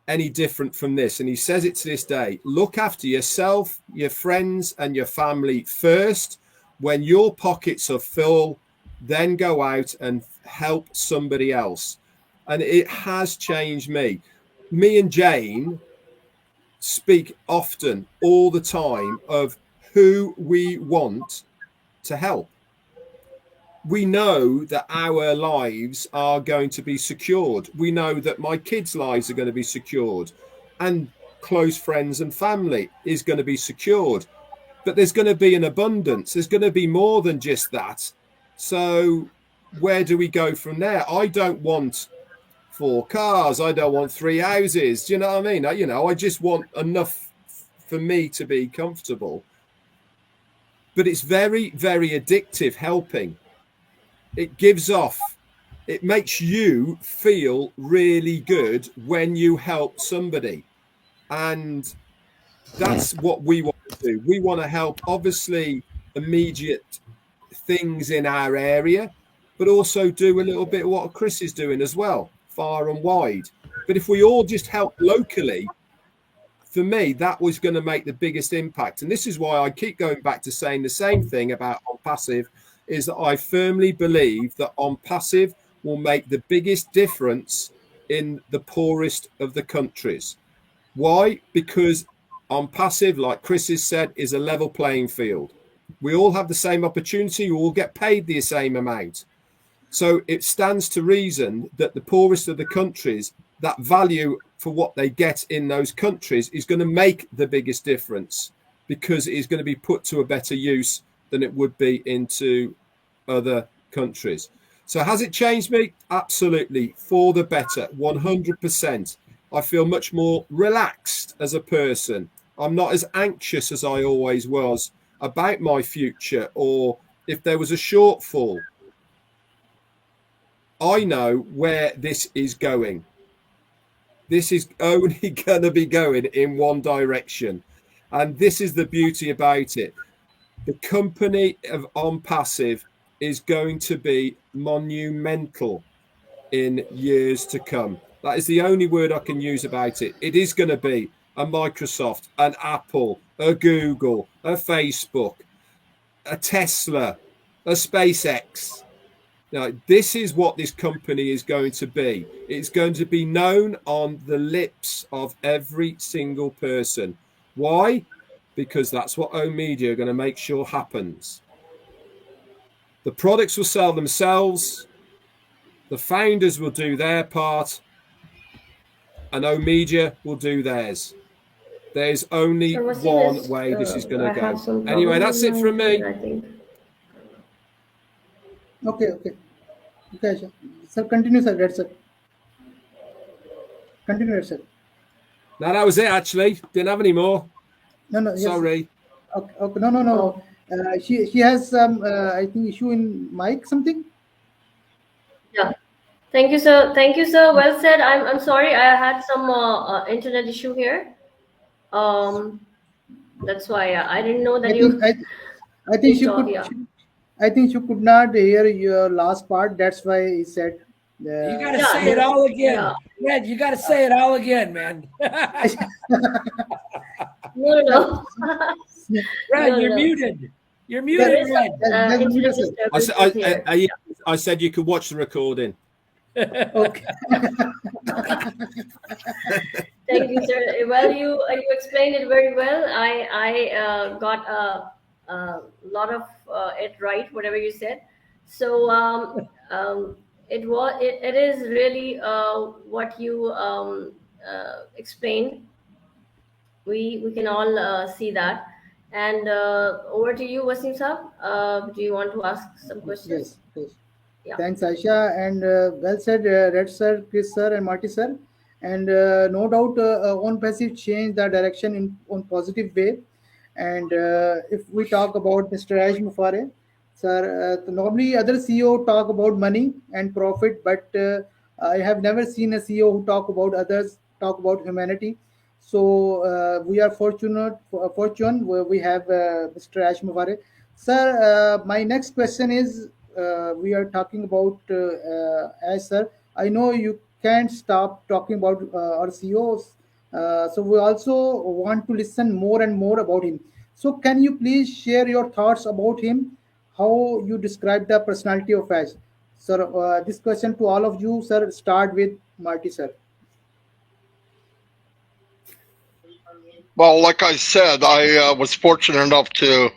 any different from this. And he says it to this day: look after yourself, your friends and your family first. When your pockets are full, then go out and help somebody else. And it has changed me. Me and Jane speak often, all the time, of who we want to help. We know that our lives are going to be secured. We know that my kids' lives are going to be secured, and close friends and family is going to be secured. But there's going to be an abundance. There's going to be more than just that. So where do we go from there? I don't want 4 cars. I don't want 3 houses. Do you know what I mean? You know, I just want enough for me to be comfortable. But it's very, very addictive helping. It gives off, it makes you feel really good when you help somebody. And that's what we want to do. We want to help, obviously, immediate things in our area, but also do a little bit of what Chris is doing as well, far and wide. But if we all just help locally, for me, that was going to make the biggest impact. And this is why I keep going back to saying the same thing about Onpassive, is that I firmly believe that Onpassive will make the biggest difference in the poorest of the countries. Why? Because Onpassive, like Chris has said, is a level playing field. We all have the same opportunity. We all get paid the same amount. So it stands to reason that the poorest of the countries, that value for what they get in those countries is going to make the biggest difference, because it is going to be put to a better use than it would be into other countries. So has it changed me? Absolutely, for the better, 100%. I feel much more relaxed as a person. I'm not as anxious as I always was about my future, or if there was a shortfall. I know where this is going. This is only going to be going in one direction. And this is the beauty about it. The company of Onpassive is going to be monumental in years to come. That is the only word I can use about it. It is going to be a Microsoft, an Apple, a Google, a Facebook, a Tesla, a SpaceX. Now, this is what this company is going to be. It's going to be known on the lips of every single person. Why? Because that's what Ohm Media are going to make sure happens. The products will sell themselves. The founders will do their part. And Ohm Media will do theirs. There's only So Wasim, one way this is going to I have go. some Anyway, problem that's with it my from me. phone, I think. Okay, okay. Okay, Aisha. Sir, continue, sir. That's it. Continue, sir. No, that was it, actually. Didn't have any more. No, no, yes. Sorry. Okay, okay. No, no, no. She has some, I think, issue in mic something. Yeah. Thank you, sir. Thank you, sir. Well said. I'm sorry. I had some internet issue here. That's why I didn't know that I you think, I think didn't she talk. could. Yeah. I think she could not hear your last part. That's why he said. You got to Yeah, say it all again. yeah. Red, you got to say it all again, man. No, no. Red, No, you're no. muted. You're There muted, is Red. some internet disturbances here. I said you could watch the recording. Okay. Thank you, sir. Well, you explained it very well. I got a lot of it right, whatever you said. So it is really what you explained. We can all see that. And over to you, Wasim Saab. Do you want to ask some questions? Yes, yes. Yeah. Thanks, Aisha, and well said, Red sir, Chris sir, and Marty sir. And no doubt, Onpassive changed the direction in on positive way. And if we talk about Mr. Ash Mufareh, sir, normally other CEO talk about money and profit, but I have never seen a CEO who talk about others, talk about humanity. So we are fortunate where we have Mr. Ash Mufareh. Sir, my next question is we are talking about as sir. I know you can't stop talking about our CEOs. So we also want to listen more and more about him. So can you please share your thoughts about him? How you describe the personality of Ash? Sir, this question to all of you, sir. Start with Marty, sir. Well, like I said, I was fortunate enough to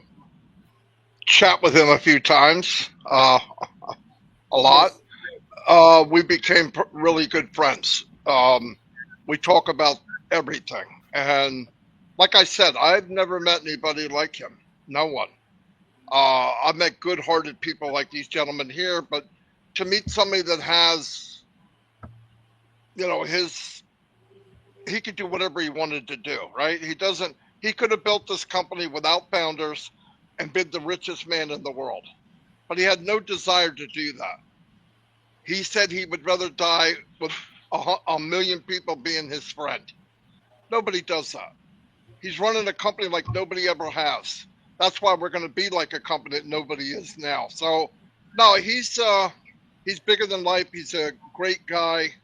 chat with him a few times, a lot. We became really good friends. We talk about everything. And like I said, I've never met anybody like him. No one. I've met good-hearted people like these gentlemen here, but to meet somebody that has, he could do whatever he wanted to do, right? He could have built this company without founders and been the richest man in the world, but he had no desire to do that. He said he would rather die with a million people being his friend. Nobody does that. He's running a company like nobody ever has. That's why we're going to be like a company that nobody is now. So, no, he's bigger than life. He's a great guy.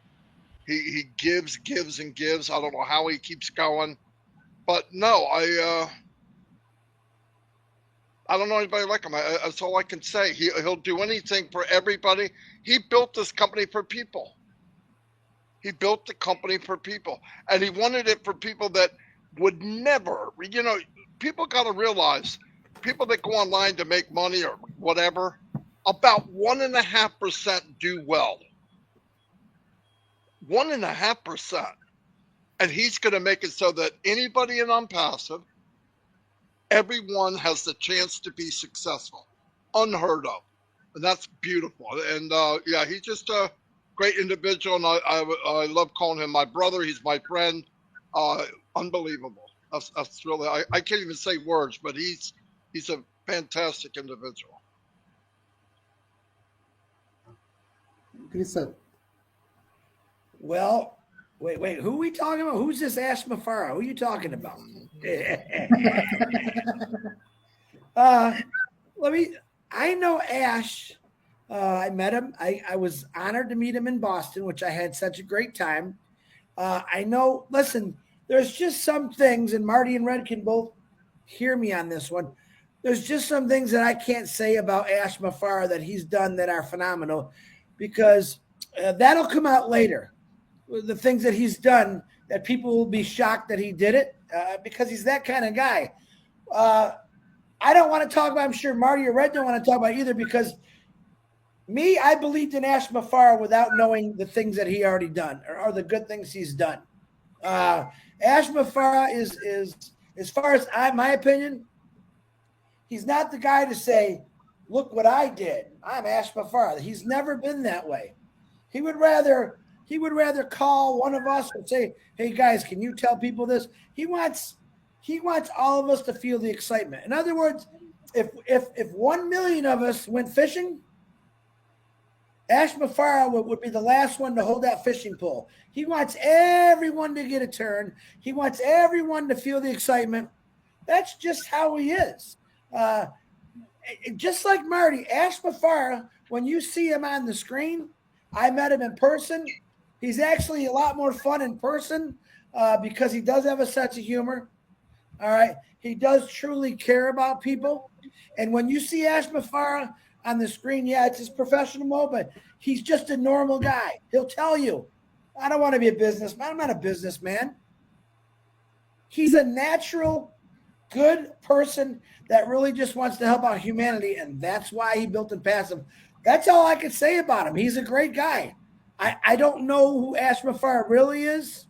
He gives, and gives. I don't know how he keeps going, but no, I don't know anybody like him. That's all I can say. He'll do anything for everybody. He built this company for people. He built the company for people, and he wanted it for people that would never, people got to realize, people that go online to make money or whatever, about 1.5% do well. 1.5%. And he's going to make it so that anybody in Onpassive, everyone has the chance to be successful. Unheard of. And that's beautiful. And yeah, he's just a great individual. And I love calling him my brother. He's my friend. Unbelievable. That's really, I can't even say words, but he's a fantastic individual. Chris, sir. Well, wait. Who are we talking about? Who's this Ash Mufareh? Who are you talking about? I know Ash. I met him. I was honored to meet him in Boston, which I had such a great time. I know, listen, there's just some things, and Marty and Red can both hear me on this one. There's just some things that I can't say about Ash Mufareh that he's done that are phenomenal, because that'll come out later. The things that he's done that people will be shocked that he did it, because he's that kind of guy. I don't want to talk about, I'm sure Marty or Red don't want to talk about either, because I believed in Ash Mufareh without knowing the things that he already done, or the good things he's done. Ash Mufareh is, as far as my opinion, he's not the guy to say, look what I did. I'm Ash Mufareh. He's never been that way. He would rather call one of us and say, hey guys, can you tell people this? He wants all of us to feel the excitement. In other words, if 1 million of us went fishing, Ash Mufareh would be the last one to hold that fishing pole. He wants everyone to get a turn. He wants everyone to feel the excitement. That's just how he is. Just like Marty, Ash Mufareh, when you see him on the screen, I met him in person. He's actually a lot more fun in person because he does have a sense of humor. All right. He does truly care about people. And when you see Ash Mufareh on the screen, yeah, it's his professional mode, but he's just a normal guy. He'll tell you, I don't want to be a businessman. I'm not a businessman. He's a natural, good person that really just wants to help out humanity, and that's why he built Onpassive. That's all I can say about him. He's a great guy. I don't know who Ash Mufareh really is,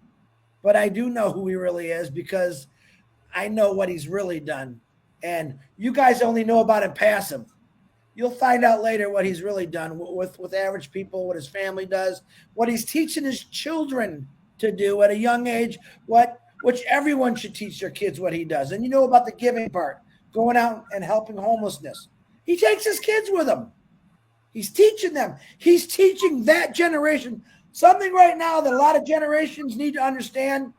but I do know who he really is because I know what he's really done. And you guys only know about Onpassive. You'll find out later what he's really done with average people, what his family does, what he's teaching his children to do at a young age, which everyone should teach their kids what he does. And you know about the giving part, going out and helping homelessness. He takes his kids with him. He's teaching them. He's teaching that generation something right now that a lot of generations need to understand.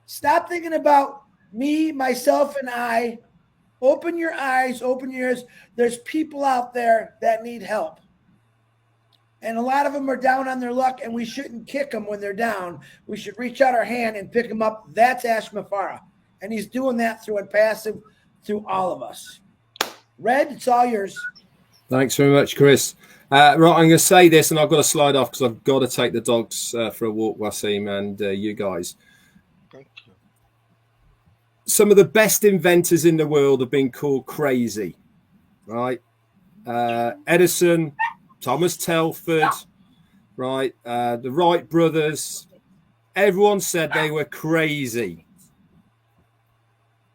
Stop thinking about me, myself, and I. Open your eyes, open your ears. There's people out there that need help. And a lot of them are down on their luck, and we shouldn't kick them when they're down. We should reach out our hand and pick them up. That's Ash Mufareh. And he's doing that through Onpassive, through all of us. Red, it's all yours. Thanks very much, Chris. Right, I'm going to say this, and I've got to slide off because I've got to take the dogs for a walk, Wasim, and you guys. Some of the best inventors in the world have been called crazy, right? Edison, Thomas Telford, right? The Wright brothers. Everyone said they were crazy,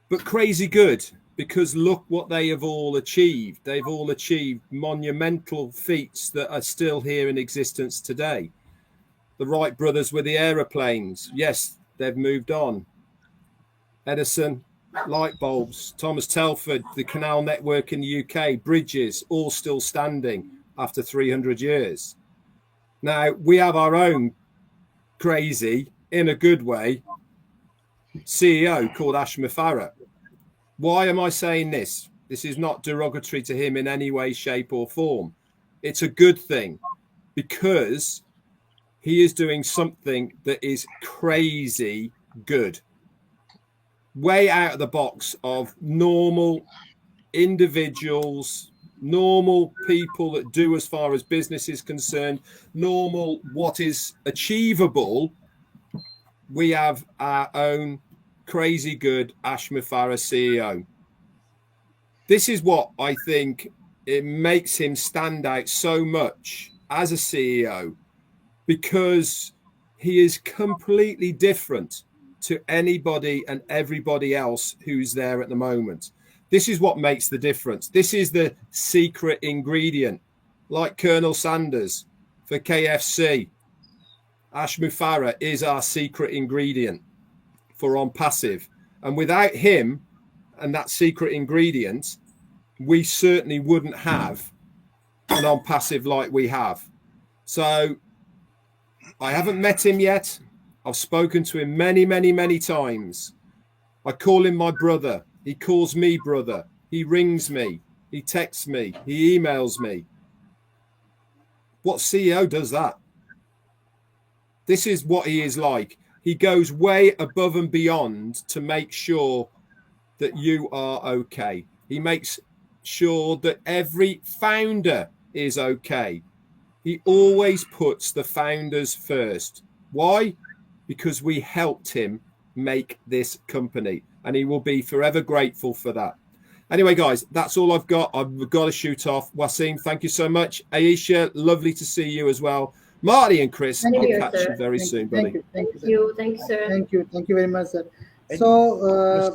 but crazy good, because look what they have all achieved. They've all achieved monumental feats that are still here in existence today. The Wright brothers with the aeroplanes. Yes, they've moved on. Edison, light bulbs. Thomas Telford, the canal network in the UK, bridges, all still standing after 300 years. Now, we have our own crazy, in a good way, CEO called Ash Mufareh. Why am I saying this? This is not derogatory to him in any way, shape, or form. It's a good thing because he is doing something that is crazy good. Way out of the box of normal individuals, normal people that do as far as business is concerned, normal what is achievable. We have our own crazy good Ash Mufareh CEO. This is what I think it makes him stand out so much as a CEO, because he is completely different to anybody and everybody else who's there at the moment. This is what makes the difference. This is the secret ingredient, like Colonel Sanders for KFC. Ash Mufareh is our secret ingredient for Onpassive. And without him and that secret ingredient, we certainly wouldn't have an Onpassive like we have. So I haven't met him yet. I've spoken to him many, many, many times. I call him my brother. He calls me brother. He rings me. He texts me. He emails me. What CEO does that? This is what he is like. He goes way above and beyond to make sure that you are okay. He makes sure that every founder is okay. He always puts the founders first. Why? Because we helped him make this company, and he will be forever grateful for that. Anyway, guys, that's all I've got. I've got to shoot off. Wasim, thank you so much. Aisha, lovely to see you as well. Marty and Chris, Thank I'll you. catch you very Thank soon, you. buddy. Thank you. Thank you, Thank sir. you. Thank you, sir. Thank you. Thank you very much, sir. And So,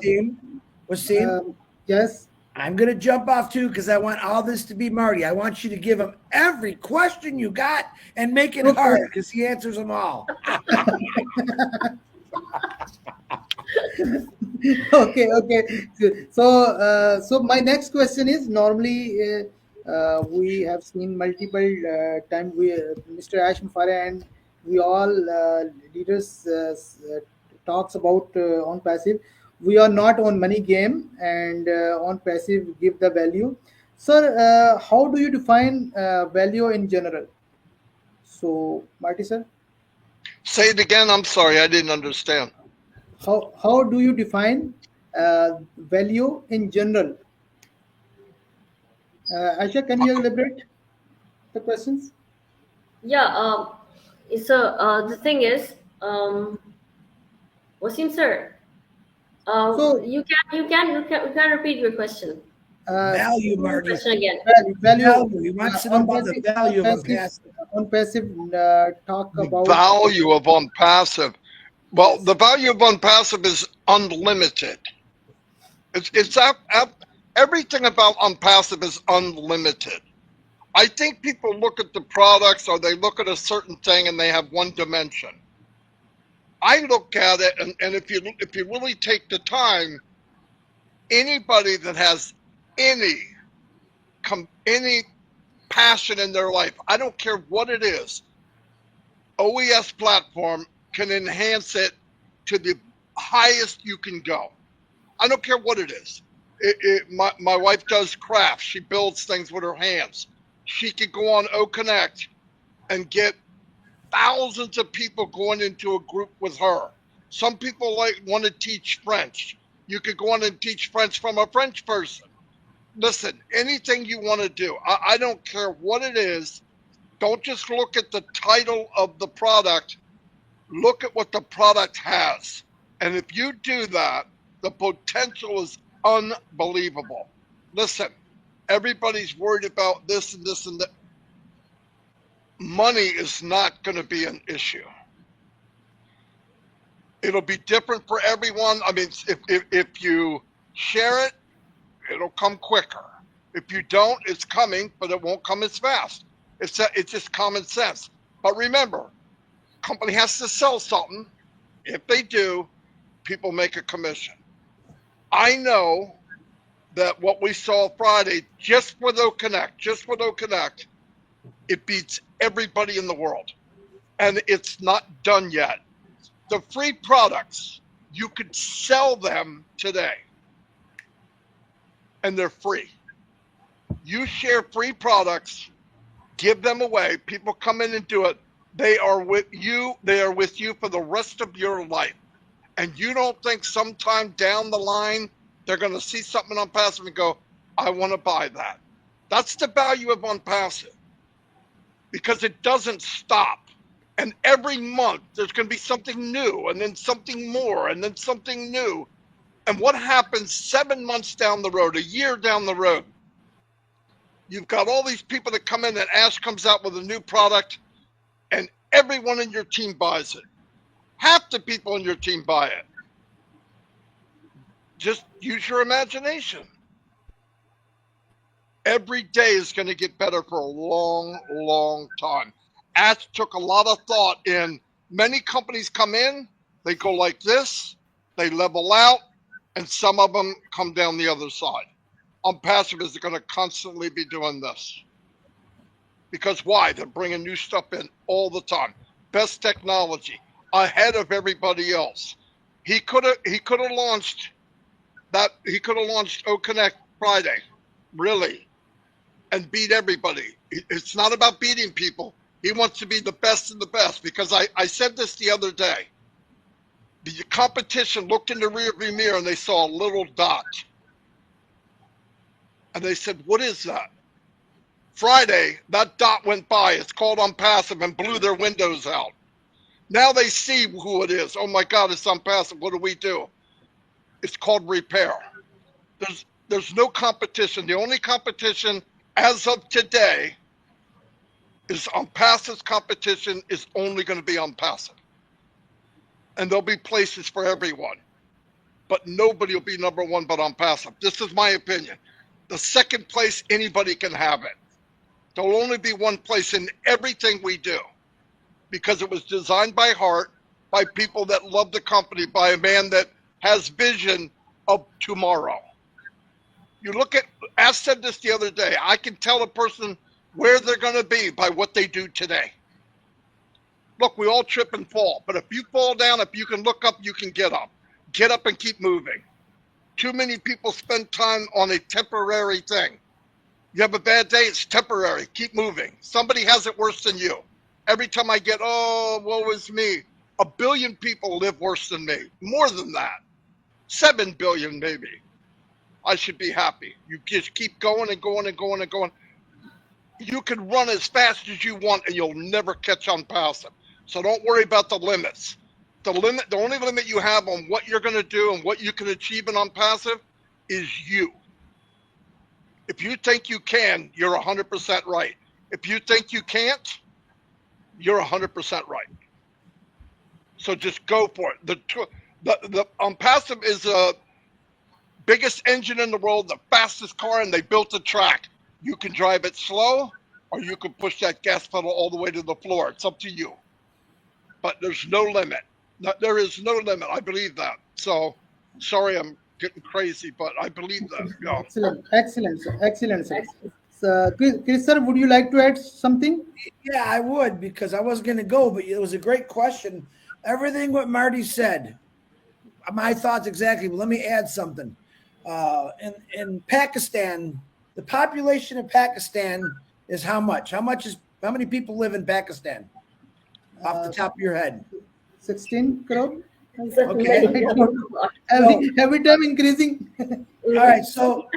Wasim, yes. I'm going to jump off too because I want all this to be Marty. I want you to give him every question you got and make it hard because he answers them all. Okay, okay. So my next question is, normally we have seen multiple time we Mr. Ash Mufareh and we all leaders talks about on passive. We are not on money game, and on passive give the value. Sir, how do you define value in general? So, Marty sir, Say it again. I'm sorry, I didn't understand. how do you define value in general? Aisha, can you elaborate the questions? Yeah. So the thing is, Wasim sir, So, you can repeat your question. Value, Repeat your Marty. question again. value Value. He wants to know about the value of a passive. on passive talk The about value of Onpassive. Well, the value of Onpassive is unlimited. It's everything about Onpassive is unlimited. I think people look at the products or they look at a certain thing and they have one dimension. I look at it, and if you really take the time, anybody that has any passion in their life, I don't care what it is, OES platform can enhance it to the highest you can go. I don't care what it is. My wife does crafts. She builds things with her hands. She could go on OConnect and get thousands of people going into a group with her. Some people want to teach French. You could go on and teach French from a French person. Listen, anything you want to do, I don't care what it is. Don't just look at the title of the product. Look at what the product has. And if you do that, the potential is unbelievable. Listen, everybody's worried about this and this and that. Money is not going to be an issue. It'll be different for everyone. I mean, if you share it, it'll come quicker. If you don't, it's coming, but it won't come as fast. It's just common sense. But remember, company has to sell something. If they do, people make a commission. I know that what we saw Friday, just with OConnect, it beats everybody in the world. And it's not done yet. The free products, you could sell them today. And they're free. You share free products, give them away. People come in and do it. They are with you. They are with you for the rest of your life. And you don't think sometime down the line, they're going to see something on Passive and go, I want to buy that. That's the value of Onpassive. Because it doesn't stop. And every month, there's going to be something new, and then something more, and then something new. And what happens 7 months down the road, a year down the road? You've got all these people that come in, and Ash comes out with a new product, and everyone in your team buys it. Half the people in your team buy it. Just use your imagination. Every day is going to get better for a long, long time. Ash took a lot of thought in. Many companies come in, they go like this, they level out, and some of them come down the other side. Onpassive is going to constantly be doing this. Because why? They're bringing new stuff in all the time. Best technology, ahead of everybody else. He could have launched OConnect Friday. really, and beat everybody. It's not about beating people. He wants to be the best of the best, because I said this the other day. The competition looked in the rearview mirror and they saw a little dot. And they said, what is that? Friday, that dot went by. It's called Onpassive, and blew their windows out. Now they see who it is. Oh my God, it's Onpassive. What do? It's called repair. There's no competition. The only competition as of today is Onpassive's competition is only going to be Onpassive. And there'll be places for everyone. But nobody will be number one but Onpassive. This is my opinion. The second place, anybody can have it. There'll only be one place in everything we do, because it was designed by heart, by people that love the company, by a man that has vision of tomorrow. You look at, I said this the other day, I can tell a person where they're going to be by what they do today. Look, we all trip and fall, but if you fall down, if you can look up, you can get up. Get up and keep moving. Too many people spend time on a temporary thing. You have a bad day, it's temporary. Keep moving. Somebody has it worse than you. Every time I get, oh, woe is me. 1 billion people live worse than me. More than that. 7 billion maybe. I should be happy. You just keep going and going and going and going. You can run as fast as you want and you'll never catch Onpassive. So don't worry about the limits. The only limit you have on what you're going to do and what you can achieve in Onpassive is you. If you think you can, you're 100% right. If you think you can't, you're 100% right. So just go for it. The Onpassive is the biggest engine in the world, the fastest car, and they built a track. You can drive it slow, or you can push that gas pedal all the way to the floor. It's up to you. But there's no limit. There is no limit. I believe that. So, sorry, I'm getting crazy, but I believe that. Yeah. Excellent, sir. So, Chris, sir, would you like to add something? Yeah, I would, because I was going to go, but it was a great question. Everything what Marty said, my thoughts exactly. But let me add something. In Pakistan, the population of Pakistan is how much? How many people live in Pakistan? Off the top of your head. 16 crore. Okay. Every time increasing. All right. So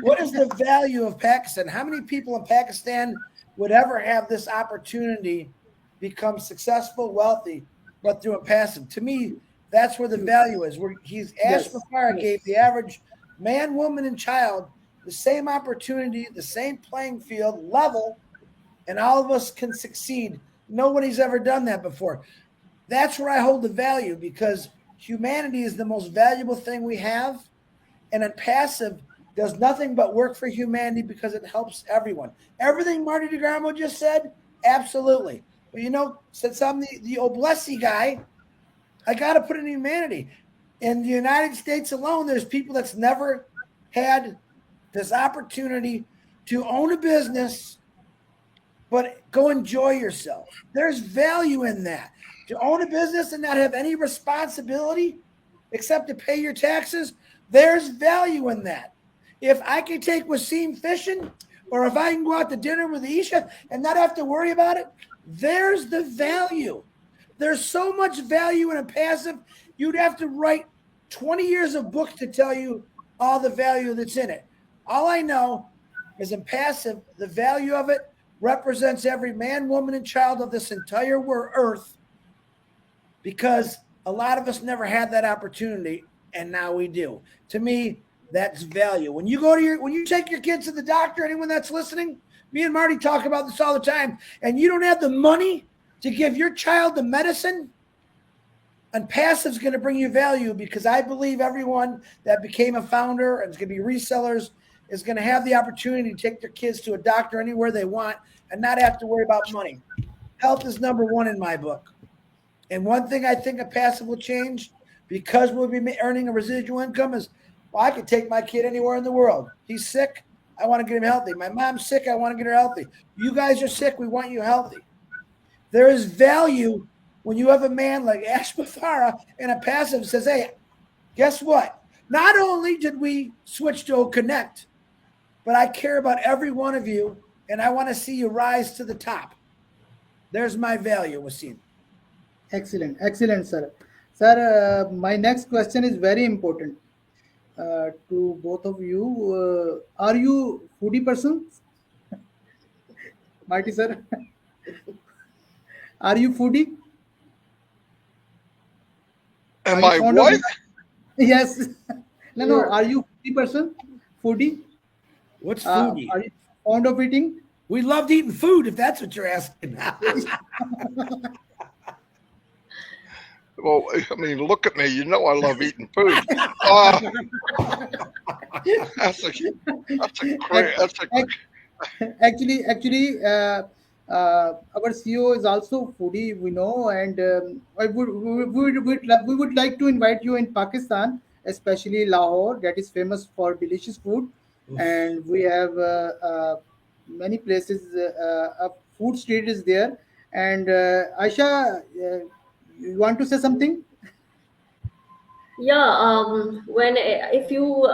what is the value of Pakistan? How many people in Pakistan would ever have this opportunity, become successful, wealthy, but through Onpassive? To me, that's where the value is. Where Mufareh gave the average man, woman, and child the same opportunity, the same playing field, level, and all of us can succeed. Nobody's ever done that before. That's where I hold the value, because humanity is the most valuable thing we have. And Onpassive does nothing but work for humanity because it helps everyone. Everything Marty DeGarmo just said, absolutely. But since I'm the Oblessy guy, I got to put in humanity. In the United States alone, there's people that's never had this opportunity to own a business, but go enjoy yourself. There's value in that. To own a business and not have any responsibility except to pay your taxes, there's value in that. If I can take Wasim fishing, or if I can go out to dinner with Isha and not have to worry about it, there's the value. There's so much value in Onpassive, you'd have to write 20 years of books to tell you all the value that's in it. All I know is Onpassive, the value of it represents every man, woman, and child of this entire earth, because a lot of us never had that opportunity, and now we do. To me, that's value. When you take your kids to the doctor, anyone that's listening, me and Marty talk about this all the time, and you don't have the money to give your child the medicine, Onpassive is going to bring you value, because I believe everyone that became a founder and is going to be resellers is going to have the opportunity to take their kids to a doctor anywhere they want and not have to worry about money. Health is number one in my book. And one thing I think Onpassive will change, because we'll be earning a residual income, is, well, I can take my kid anywhere in the world. He's sick, I want to get him healthy. My mom's sick, I want to get her healthy. You guys are sick, we want you healthy. There is value when you have a man like Mufareh and Onpassive says, hey, guess what? Not only did we switch to Connect, but I care about every one of you, and I want to see you rise to the top. There's my value, Wasim. Excellent, excellent, sir. Sir, my next question is very important to both of you. Are you foodie persons, Marty sir? Are you foodie? Are Am you I fond of what? it? Yes. No, no. Yeah. Are you foodie person? Foodie? What's foodie? Are you fond of eating? We loved eating food, if that's what you're asking. Well, I mean, look at me. You know I love eating food. Uh, that's a great. Ac- That's a actually, our CEO is also foodie, we know, and we would like to invite you in Pakistan, especially Lahore, that is famous for delicious food, and we have many places. A food street is there, and Aisha, you want to say something? Yeah, when if you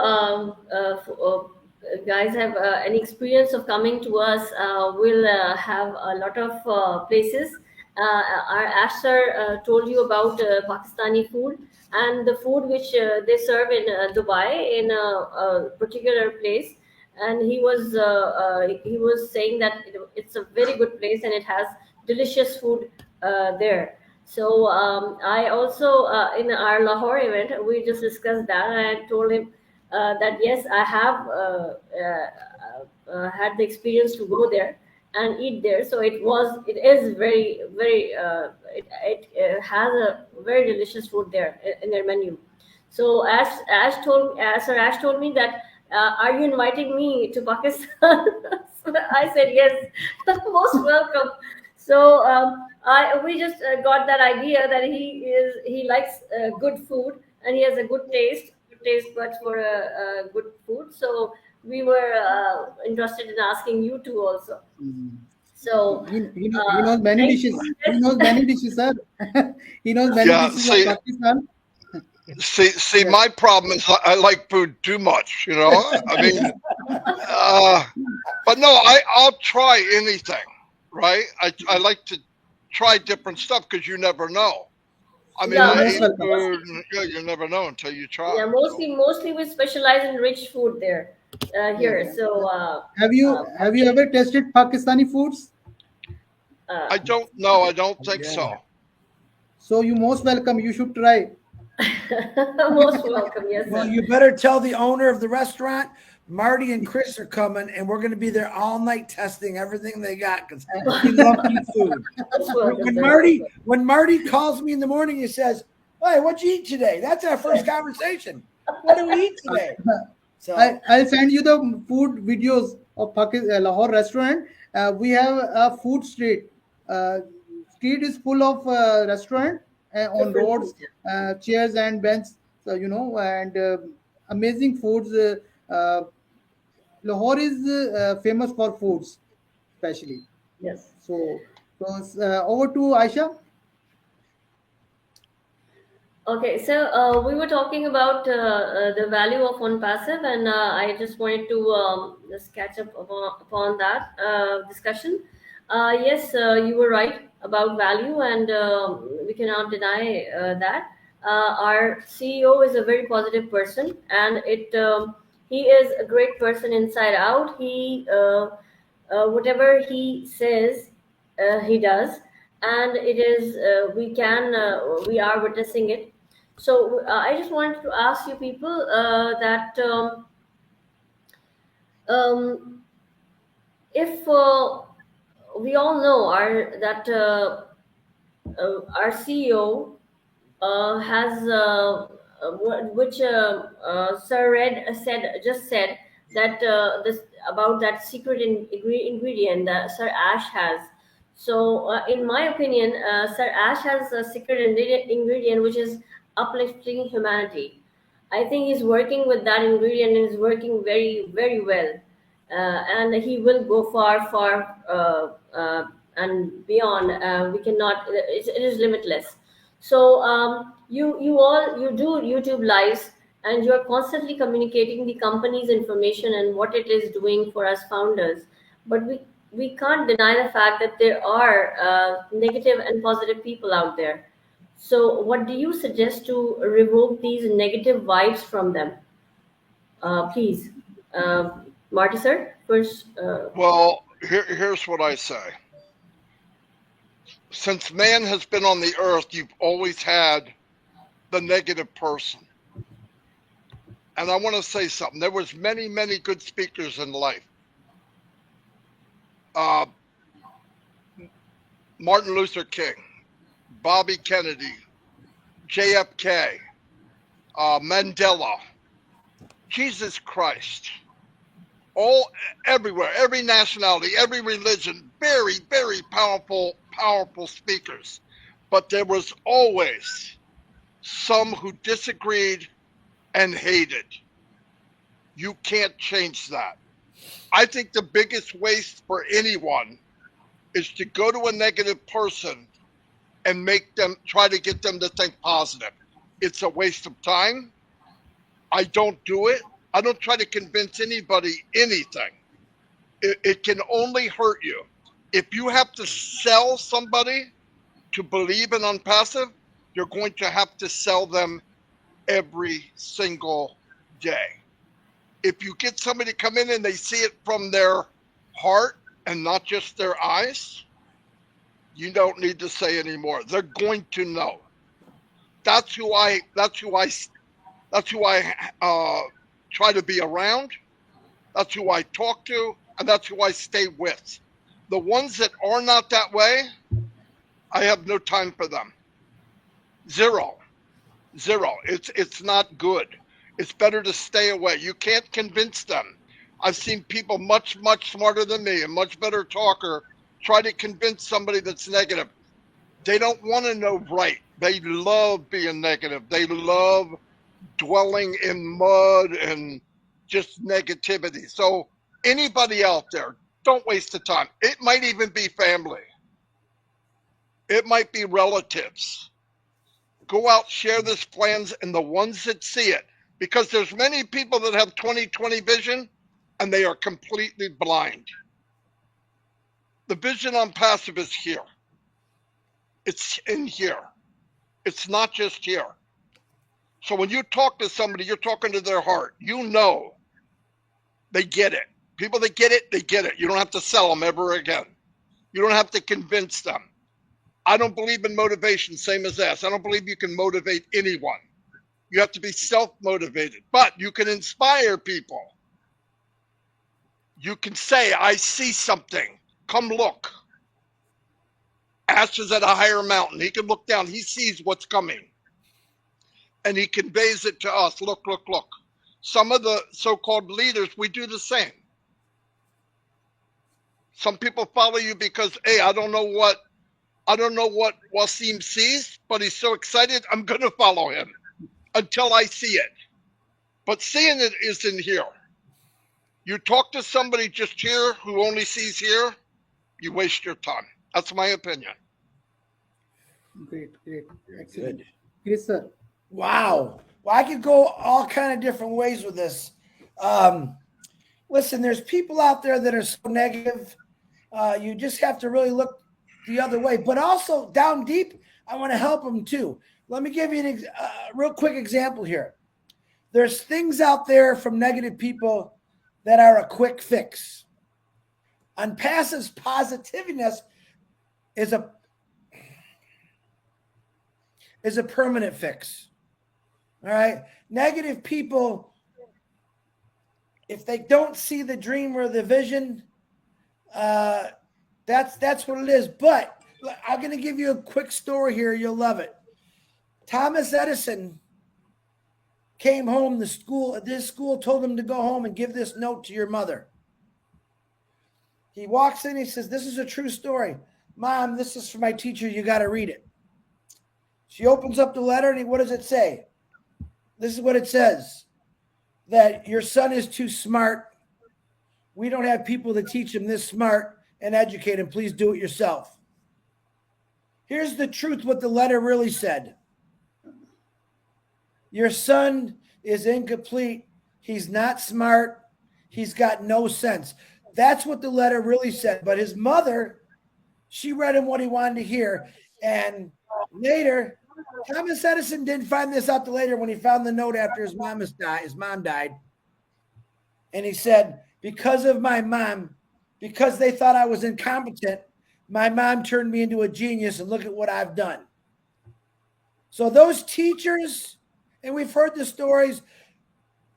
guys have any experience of coming to us, we'll have a lot of places. Our Asher told you about Pakistani food and the food which they serve in Dubai in a particular place, and he was saying that it's a very good place and it has delicious food there. So I also in our Lahore event we just discussed that, and I told him that yes, I have had the experience to go there and eat there. So it is very it has a very delicious food there in their menu. So as Sir Ash told me that are you inviting me to Pakistan? So I said yes, most welcome. So I we just got that idea that he likes good food and he has a good taste buds for good food. So we were interested in asking you too also. So He knows many thank dishes. you. He knows many dishes, sir. He knows many yeah. dishes of See, Pakistan. see. Yes. My problem is I like food too much. You know. I mean, but no, I'll try anything. Right. I like to try different stuff because you never know. I mean, You're Yeah, I most eat welcome. food. And, yeah, you never know until you try. yeah, So mostly we specialize in rich food there Yes. here. So Have you ever tasted Pakistani foods? I uh, don't know. I don't think Yeah. so. So you most welcome. You should try. most welcome, yes Well, sir. you better tell the owner of the restaurant, Marty and Chris are coming, and we're going to be there all night testing everything they got because we love to eat food. Most welcome, When sir. Marty calls me in the morning, he says, "Hey, what'd you eat today?" That's our first conversation. What did we eat today? So I'll send you the food videos of Lahore restaurant. We have a food street. Uh, Street is full of restaurant on Different roads, food. Yeah. chairs and bench. So and amazing foods. Uh, Lahore is famous for foods, especially. Yes. So over to Aisha. Okay, so we were talking about the value of Onpassive, and I just wanted to just catch up upon that discussion. Yes, you were right about value, and we cannot deny that. Our CEO is a very positive person, and he is a great person inside out. Whatever he says, he does, and it is we are witnessing it. So I just wanted to ask you people that um, if we all know our CEO has which Sir Red said that this about that secret ingredient that Sir Ash has. So, in my opinion, Sir Ash has a secret ingredient which is uplifting humanity. I think he's working with that ingredient and is working very well, and he will go far and beyond. We cannot. It is limitless. So you do YouTube lives, and you're constantly communicating the company's information and what it is doing for us founders. But we can't deny the fact that there are negative and positive people out there. So what do you suggest to revoke these negative vibes from them? Please, Marty sir, first. Well, here's what I say. Since man has been on the earth, you've always had the negative person. And I want to say something. There was many, many good speakers in life. Martin Luther King, Bobby Kennedy, JFK, Mandela, Jesus Christ, all everywhere, every nationality, every religion, very, very powerful, powerful speakers. But there was always some who disagreed and hated. You can't change that. I think the biggest waste for anyone is to go to a negative person and make them try to get them to think positive. It's a waste of time. I don't do it. I don't try to convince anybody anything. It can only hurt you. If you have to sell somebody to believe in Onpassive, you're going to have to sell them every single day. If you get somebody to come in and they see it from their heart and not just their eyes, you don't need to say anymore. They're going to know. That's who I try to be around. That's who I talk to, and that's who I stay with. The ones that are not that way, I have no time for them. Zero. It's not good. It's better to stay away. You can't convince them. I've seen people much, much smarter than me, a much better talker, try to convince somebody that's negative. They don't want to know right. They love being negative. They love dwelling in mud and just negativity. So anybody out there, don't waste the time. It might even be family. It might be relatives. Go out, share this plans, and the ones that see it, because there's many people that have 20/20 vision and they are completely blind. The vision Onpassive is here. It's in here. It's not just here. So when you talk to somebody, you're talking to their heart. You know they get it. People that get it, they get it. You don't have to sell them ever again. You don't have to convince them. I don't believe in motivation, same as this. I don't believe you can motivate anyone. You have to be self-motivated, but you can inspire people. You can say, I see something. Come look. Ash is at a higher mountain. He can look down. He sees what's coming. And he conveys it to us. Look, look, look. Some of the so-called leaders, we do the same. Some people follow you because, hey, I don't know what Wasim sees, but he's so excited, I'm going to follow him until I see it. But seeing it is in here. You talk to somebody just here who only sees here, you waste your time. That's my opinion. Great. Very Excellent. good. Chris, sir. Wow. Well, I could go all kind of different ways with this. Listen, there's people out there that are so negative. You just have to really look the other way. But also down deep, I want to help them too. Let me give you a real quick example here. There's things out there from negative people that are a quick fix. Onpassive's positiveness is a permanent fix. All right. Negative people, if they don't see the dream or the vision, that's what it is. But I'm going to give you a quick story here. You'll love it. Thomas Edison came home. This school told him to go home and give this note to your mother. He walks in. He says, "This is a true story. Mom, this is for my teacher. You got to read it." She opens up the letter, and what does it say? This is what it says: that your son is too smart. We don't have people to teach him this smart and educate him. Please do it yourself. Here's the truth, what the letter really said. Your son is incomplete. He's not smart. He's got no sense. That's what the letter really said. But his mother, she read him what he wanted to hear. And later, Thomas Edison didn't find this out till later when he found the note after his mom died. And he said, because of my mom, because they thought I was incompetent, my mom turned me into a genius, and look at what I've done. So those teachers, and we've heard the stories,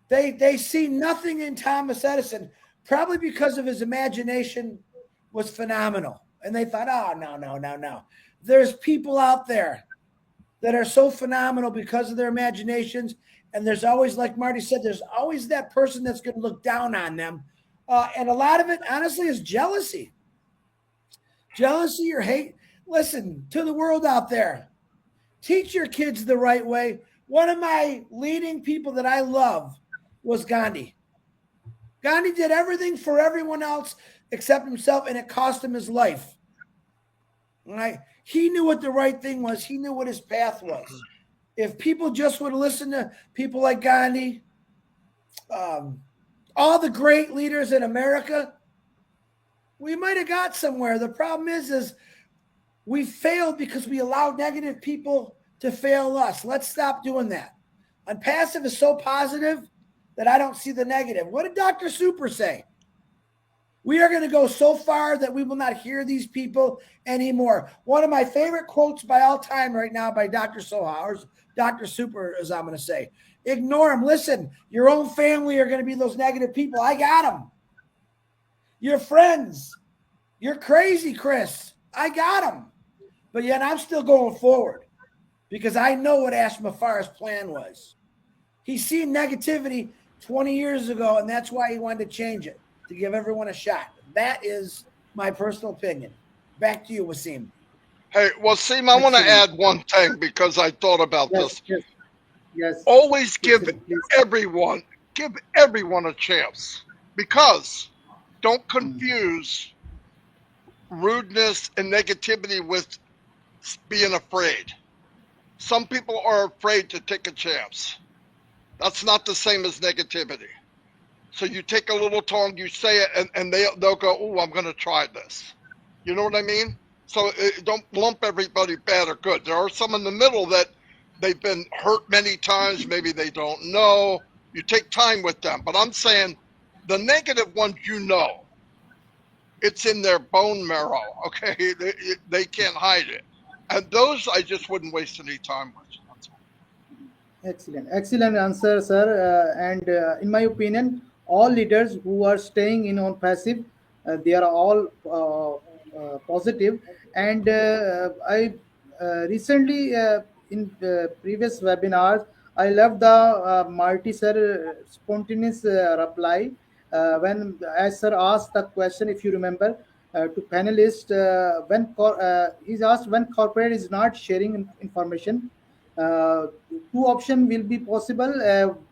they see nothing in Thomas Edison, probably because of his imagination was phenomenal. And they thought, oh, no. There's people out there that are so phenomenal because of their imaginations. And there's always, like Marty said, there's always that person that's going to look down on them. And a lot of it, honestly, is jealousy. Jealousy or hate. Listen, to the world out there, teach your kids the right way. One of my leading people that I love was Gandhi. Gandhi did everything for everyone else except himself, and it cost him his life. Right? He knew what the right thing was. He knew what his path was. If people just would listen to people like Gandhi, all the great leaders in America, we might have got somewhere. The problem is we failed because we allowed negative people to fail us. Let's stop doing that. Onpassive is so positive that I don't see the negative. What did Dr. Super say? We are going to go so far that we will not hear these people anymore. One of my favorite quotes by all time right now by Dr. Soha, or Dr. Super, as I'm going to say. Ignore them. Listen, your own family are going to be those negative people. I got them. Your friends. You're crazy, Chris. I got them. But yet I'm still going forward because I know what Mufareh's plan was. He's seen negativity 20 years ago, and that's why he wanted to change it, to give everyone a shot. That is my personal opinion. Back to you, Wasim. Hey, Wasim, I want to add one thing because I thought about this. Yes. Always give everyone a chance, because don't confuse rudeness and negativity with being afraid. Some people are afraid to take a chance. That's not the same as negativity. So you take a little tongue, you say it, and they'll go, oh, I'm going to try this. You know what I mean? So don't lump everybody bad or good. There are some in the middle that they've been hurt many times. Maybe they don't know. You take time with them. But I'm saying the negative ones, it's in their bone marrow, okay? They can't hide it. And those I just wouldn't waste any time with. Excellent answer, sir. And in my opinion, all leaders who are staying in Onpassive, they are all positive. And I recently in previous webinars, I loved the Marty sir spontaneous reply when as sir asked the question, if you remember, to panelists, he's asked when corporate is not sharing information. Two options will be possible.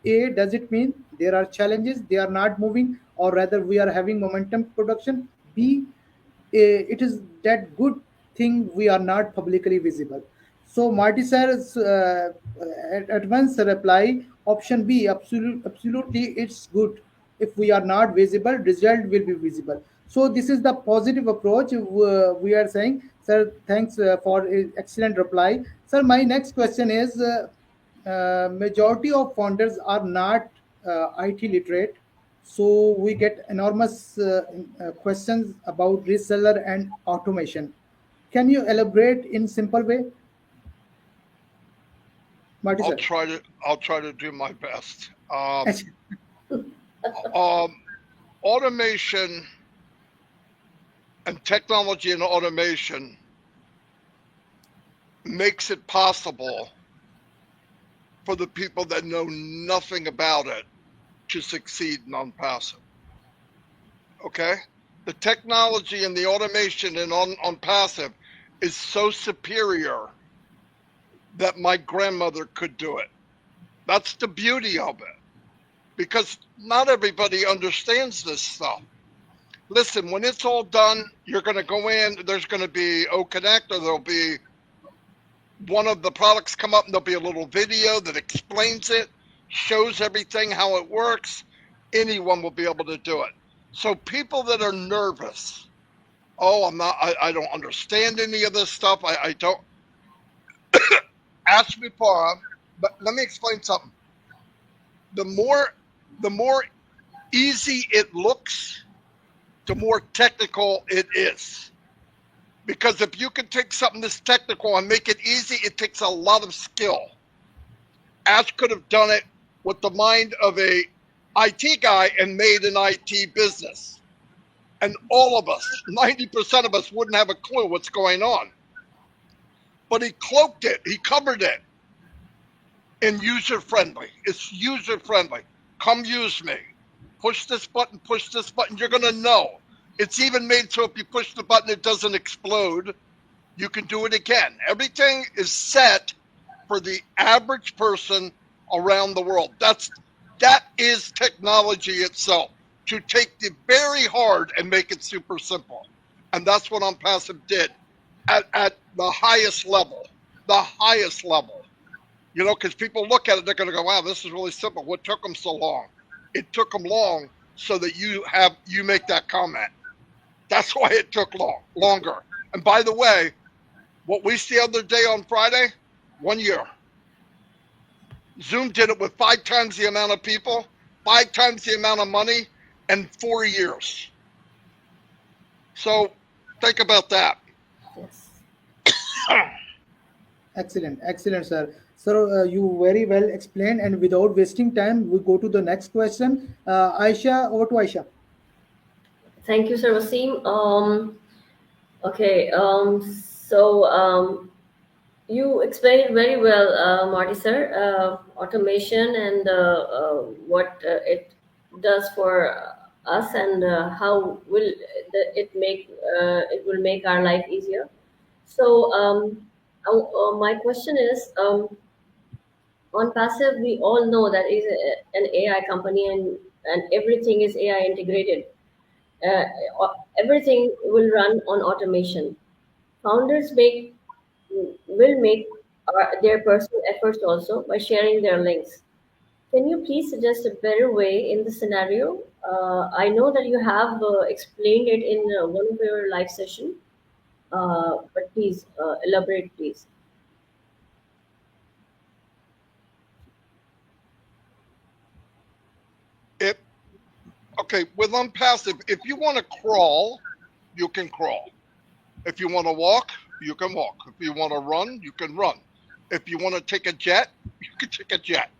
A, does it mean there are challenges, they are not moving, or rather we are having momentum production? B, it is that good thing we are not publicly visible. So Marty sir's at once reply, option B, absolutely it's good. If we are not visible, result will be visible. So this is the positive approach we are saying. Sir, thanks for excellent reply. Sir, my next question is, majority of founders are not IT literate. So we get enormous questions about reseller and automation. Can you elaborate in simple way? Marty, I'll sir. try to do my best. Automation and technology and automation makes it possible for the people that know nothing about it to succeed in Onpassive. Okay? The technology and the automation in Onpassive is so superior that my grandmother could do it. That's the beauty of it. Because not everybody understands this stuff. Listen, when it's all done, you're going to go in, there's going to be OConnect, or there'll be one of the products come up and there'll be a little video that explains it. shows everything how it works, anyone will be able to do it. So people that are nervous, oh, I don't understand any of this stuff. I don't. Ask Mufareh, but let me explain something. The more easy it looks, the more technical it is. Because if you can take something that's technical and make it easy, it takes a lot of skill. Ash could have done it with the mind of a IT guy and made an IT business. And all of us, 90% of us, wouldn't have a clue what's going on. But he cloaked it, he covered it in user-friendly. It's user-friendly. Come use me. Push this button, you're gonna know. It's even made so if you push the button, it doesn't explode. You can do it again. Everything is set for the average person around the world. That is technology itself, to take the very hard and make it super simple. And that's what Onpassive did at the highest level. The highest level. You know, because people look at it, they're going to go, wow, this is really simple. What took them so long? It took them long so that you make that comment. That's why it took longer. And by the way, what we see the other day on Friday, 1 year. Zoom did it with 5 times the amount of people, 5 times the amount of money, and 4 years. So think about that. Yes. Excellent, sir. Sir, you very well explained, and without wasting time, we go to the next question. Aisha, over to Aisha. Thank you, Sir Wasim. Okay. You explained it very well, Marty, sir. Automation and what it does for us, and how will it will make our life easier. So, my question is, Onpassive, we all know that is an AI company, and everything is AI integrated. Uh, Everything will run on automation. Founders will make their personal efforts also by sharing their links. Can you please suggest a better way in the scenario? I know that you have explained it in one of your live session, but please elaborate, please. Okay, with Onpassive, if you want to crawl, you can crawl. If you want to walk, you can walk. If you want to run, you can run. If you want to take a jet, you can take a jet.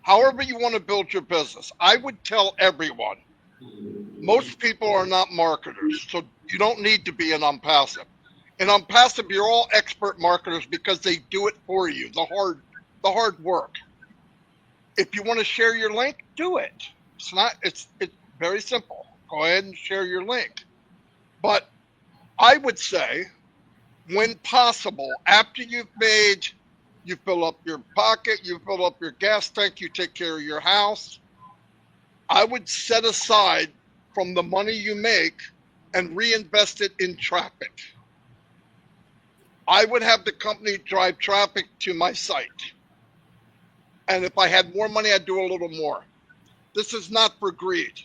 However you want to build your business. I would tell everyone, most people are not marketers, so you don't need to be an Onpassive. In Onpassive, you're all expert marketers because they do it for you, the hard work. If you want to share your link, do it. It's very simple. Go ahead and share your link. But I would say, when possible, after you fill up your pocket, you fill up your gas tank, you take care of your house, I would set aside from the money you make and reinvest it in traffic. I would have the company drive traffic to my site. And if I had more money, I'd do a little more. This is not for greed.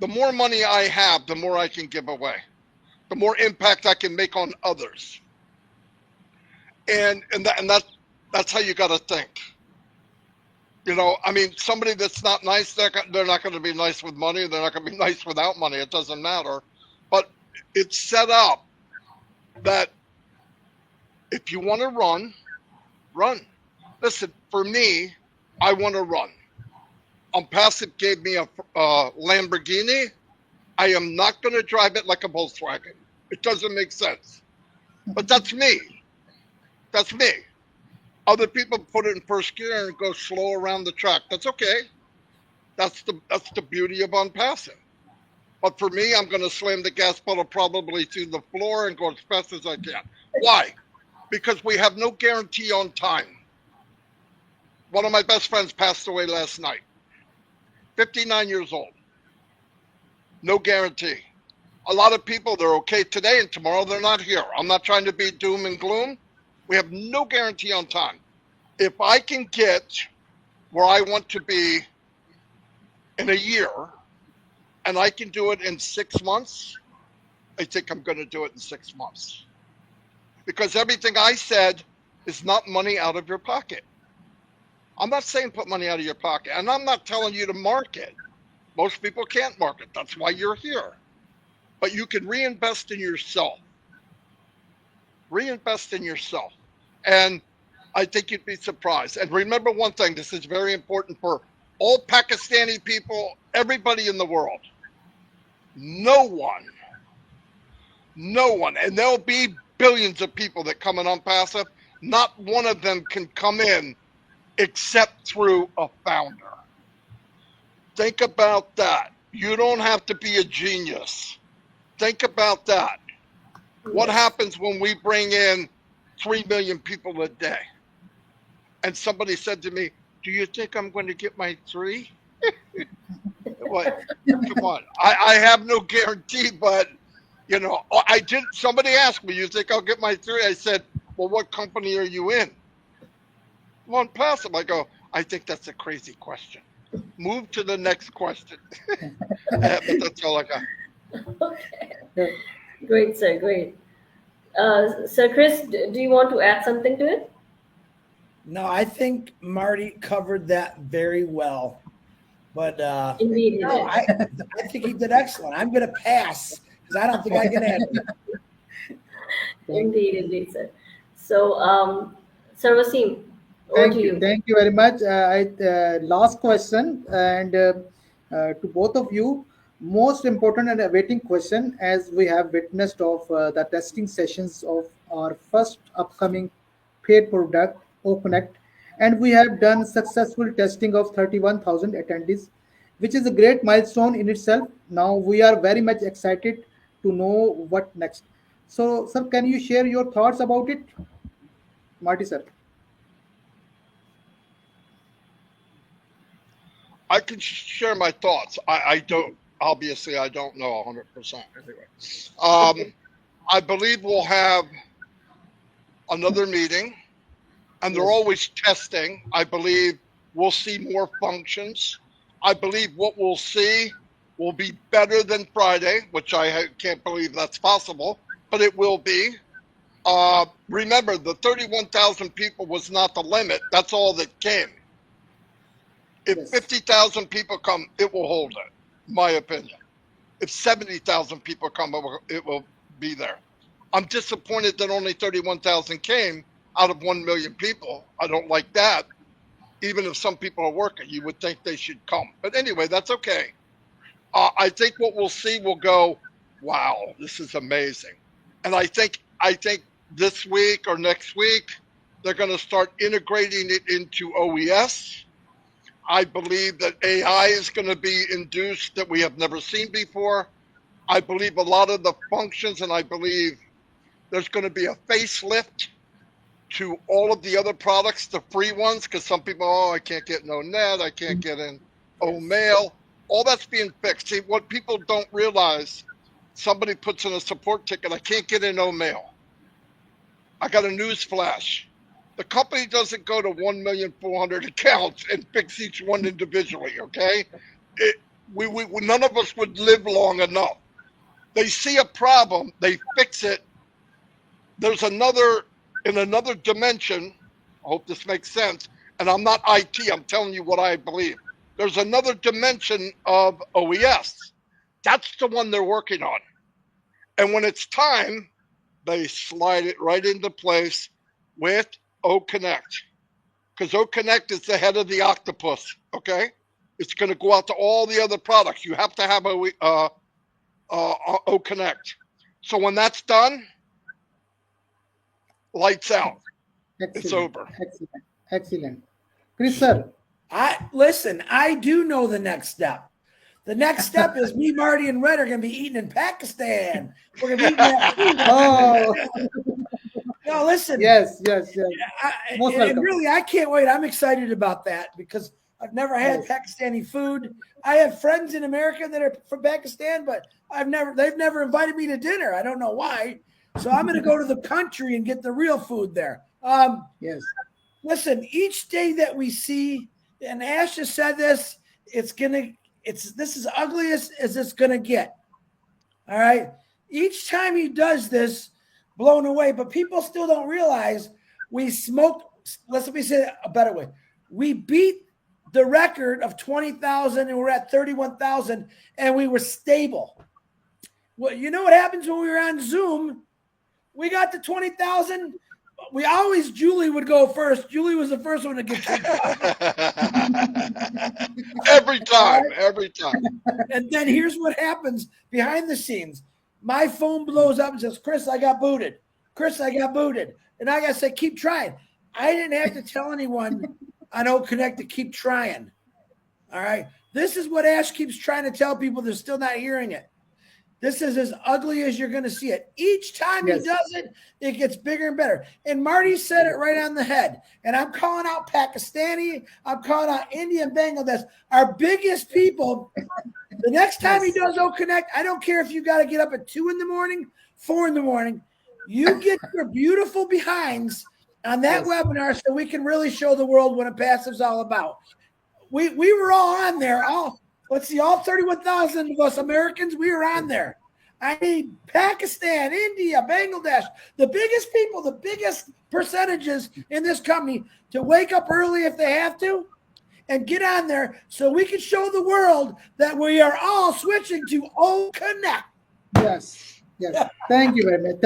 The more money I have, the more I can give away. The more impact I can make on others. And that's how you got to think. You know, I mean, somebody that's not nice, they're not going to be nice with money. They're not going to be nice without money. It doesn't matter. But it's set up that if you want to run, run. Listen, for me, I want to run. Onpassive gave me a Lamborghini. I am not going to drive it like a Volkswagen. It doesn't make sense. But that's me. That's me. Other people put it in first gear and go slow around the track. That's okay. That's the beauty of Onpassive. But for me, I'm going to slam the gas pedal probably to the floor and go as fast as I can. Why? Because we have no guarantee on time. One of my best friends passed away last night. 59 years old. No guarantee. A lot of people, they're okay today and tomorrow they're not here. I'm not trying to be doom and gloom. We have no guarantee on time. If I can get where I want to be in a year, and I can do it in 6 months, I think I'm going to do it in 6 months. Because everything I said is not money out of your pocket. I'm not saying put money out of your pocket, and I'm not telling you to market. Most people can't market. That's why you're here. But you can reinvest in yourself. Reinvest in yourself. And I think you'd be surprised. And remember one thing, this is very important for all Pakistani people, everybody in the world. No one, and there'll be billions of people that come in Onpassive, not one of them can come in except through a founder. Think about that. You don't have to be a genius. Think about that. What happens when we bring in 3 million people a day? And somebody said to me, do you think I'm going to get my 3? What? Come on. I have no guarantee, but, you know, I did. Somebody asked me, you think I'll get my 3? I said, well, what company are you in? Onpassive. I go, I think that's a crazy question. Move to the next question. But that's all I got. Okay. Great, sir. Great. Sir Chris, do you want to add something to it? No, I think Marty covered that very well. But Indeed, no, I think he did excellent. I'm going to pass because I don't think I can add it. Indeed, sir. So, Sir Wasim, over to you. Thank you very much. Last question, and to both of you, most important and awaiting question, as we have witnessed of the testing sessions of our first upcoming paid product, OConnect, and we have done successful testing of 31,000 attendees, which is a great milestone in itself. Now we are very much excited to know what next. So, sir, can you share your thoughts about it? Marty, sir. I can share my thoughts. I don't, obviously, I don't know 100% anyway. I believe we'll have another meeting, and they're always testing. I believe we'll see more functions. I believe what we'll see will be better than Friday, which I can't believe that's possible, but it will be. Remember, the 31,000 people was not the limit. That's all that came. If 50,000 people come, it will hold it, my opinion. If 70,000 people come, it will be there. I'm disappointed that only 31,000 came out of 1 million people. I don't like that. Even if some people are working, you would think they should come. But anyway, that's okay. I think what we'll see will go, wow, this is amazing. And I think this week or next week, they're going to start integrating it into OES. I believe that AI is going to be induced that we have never seen before. I believe a lot of the functions, and I believe there's going to be a facelift to all of the other products, the free ones, because some people, I can't get no net, I can't get in mail. All that's being fixed. See, what people don't realize, somebody puts in a support ticket, I can't get in mail. I got a news flash. The company doesn't go to 1,400,000 accounts and fix each one individually, okay? None of us would live long enough. They see a problem, they fix it. There's in another dimension, I hope this makes sense, and I'm not IT, I'm telling you what I believe. There's another dimension of OES. That's the one they're working on. And when it's time, they slide it right into place with OConnect, because OConnect is the head of the octopus, okay? It's going to go out to all the other products. You have to have OConnect. So when that's done, lights out. Excellent. It's over. Excellent. Chris, sir. I do know the next step. The next step is me, Marty, and Red are going to be eating in Pakistan. We're going to be eating that food. Oh. No, listen. Yes. Really, I can't wait. I'm excited about that because I've never had Pakistani food. I have friends in America that are from Pakistan, but they've never invited me to dinner. I don't know why. So I'm going to go to the country and get the real food there. Yes. Listen, each day that we see and Ash just said this. This is ugly as it's gonna get. All right. Each time he does this, blown away, but people still don't realize we smoked. Let me say it a better way. We beat the record of 20,000 and we're at 31,000 and we were stable. Well, you know what happens when we were on Zoom? We got to 20,000. Julie would go first. Julie was the first one to get kicked off. Every time. And then here's what happens behind the scenes. My phone blows up and says, Chris, I got booted. And I got to say, keep trying. I didn't have to tell anyone on Old Connect to keep trying. All right. This is what Ash keeps trying to tell people. They're still not hearing it. This is as ugly as you're going to see it. Each time he does it, it gets bigger and better. And Marty said it right on the head. And I'm calling out Pakistani. I'm calling out India and Bangladesh. Our biggest people. The next time he does Old Connect, I don't care if you got to get up at 2 a.m, 4 a.m. You get your beautiful behinds on that webinar so we can really show the world what Onpassive's all about. We were all on there. All 31,000 of us Americans, we were on there. I need Pakistan, India, Bangladesh, the biggest people, the biggest percentages in this company to wake up early if they have to and get on there so we can show the world that we are all switching to Old Connect. Yes. Thank you very much.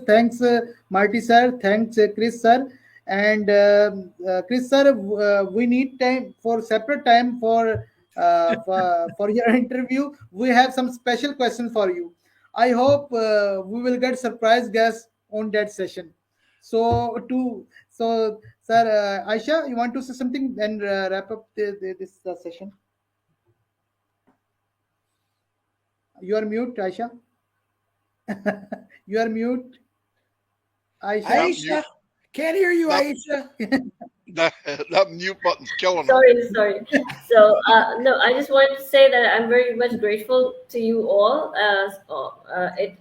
Thanks, Marty sir. Thanks, Chris sir. And Chris sir, we need time for separate time for your interview. We have some special questions for you. I hope we will get surprise guests on that session. So, sir, Aisha, you want to say something and wrap up this session? You are mute, Aisha. You are mute, Aisha. Aisha, can't hear you, Aisha. That mute button's killing me. Sorry. So, no, I just wanted to say that I'm very much grateful to you all. It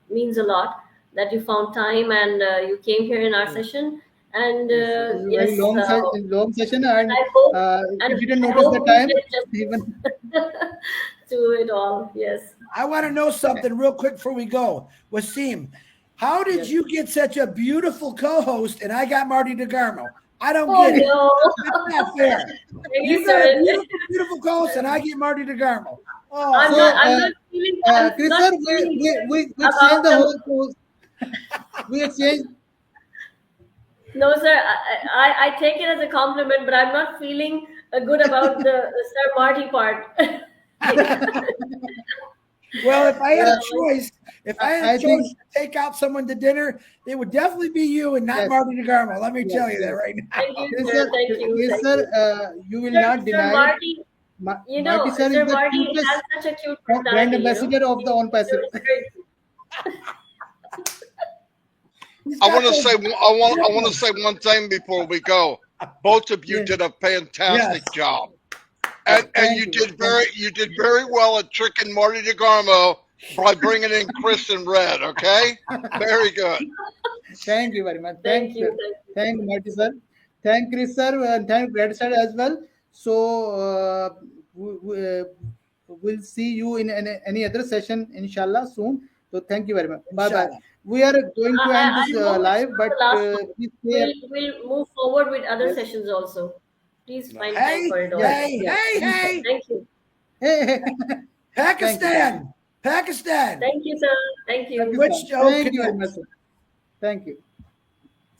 means a lot that you found time and you came here in our session. And very long session, and I hope, if you didn't notice the time, even to it all. Yes. I want to know something real quick before we go. Wasim, how did you get such a beautiful co-host and I got Marty DeGarmo? I don't get it. No. That's not fair. You got a beautiful co-host and I get Marty DeGarmo. Oh, I'm not feeling. Chris sir, we exchanged the whole course. We exchanged. No, sir. I take it as a compliment, but I'm not feeling good about the Sir Marty part. Well, if I had a choice, to take out someone to dinner, it would definitely be you and not Marty DeGarmo. Let me tell you that right now. Thank you, sir. Thank you. Sir, you will not deny. Marty, Marty sir Sir is the Marty cutest has such a cute brand personality. ambassador of the Onpassive. I want to say one thing before we go. Both of you did a fantastic job. And you did very well at tricking Marty DeGarmo by bringing in Chris and Red. Okay, very good. Thank you very much. Thank you. Thank Marty sir. Thank Chris sir and thank Red sir as well. So we'll see you in any other session, inshallah, soon. So thank you very much. Bye. We are going to end this live, but we'll move forward with other sessions also. Please find time for it all. Hey. Thank you. Hey. Pakistan. Thank you, sir. Thank you. Thank you very much, sir. Thank you.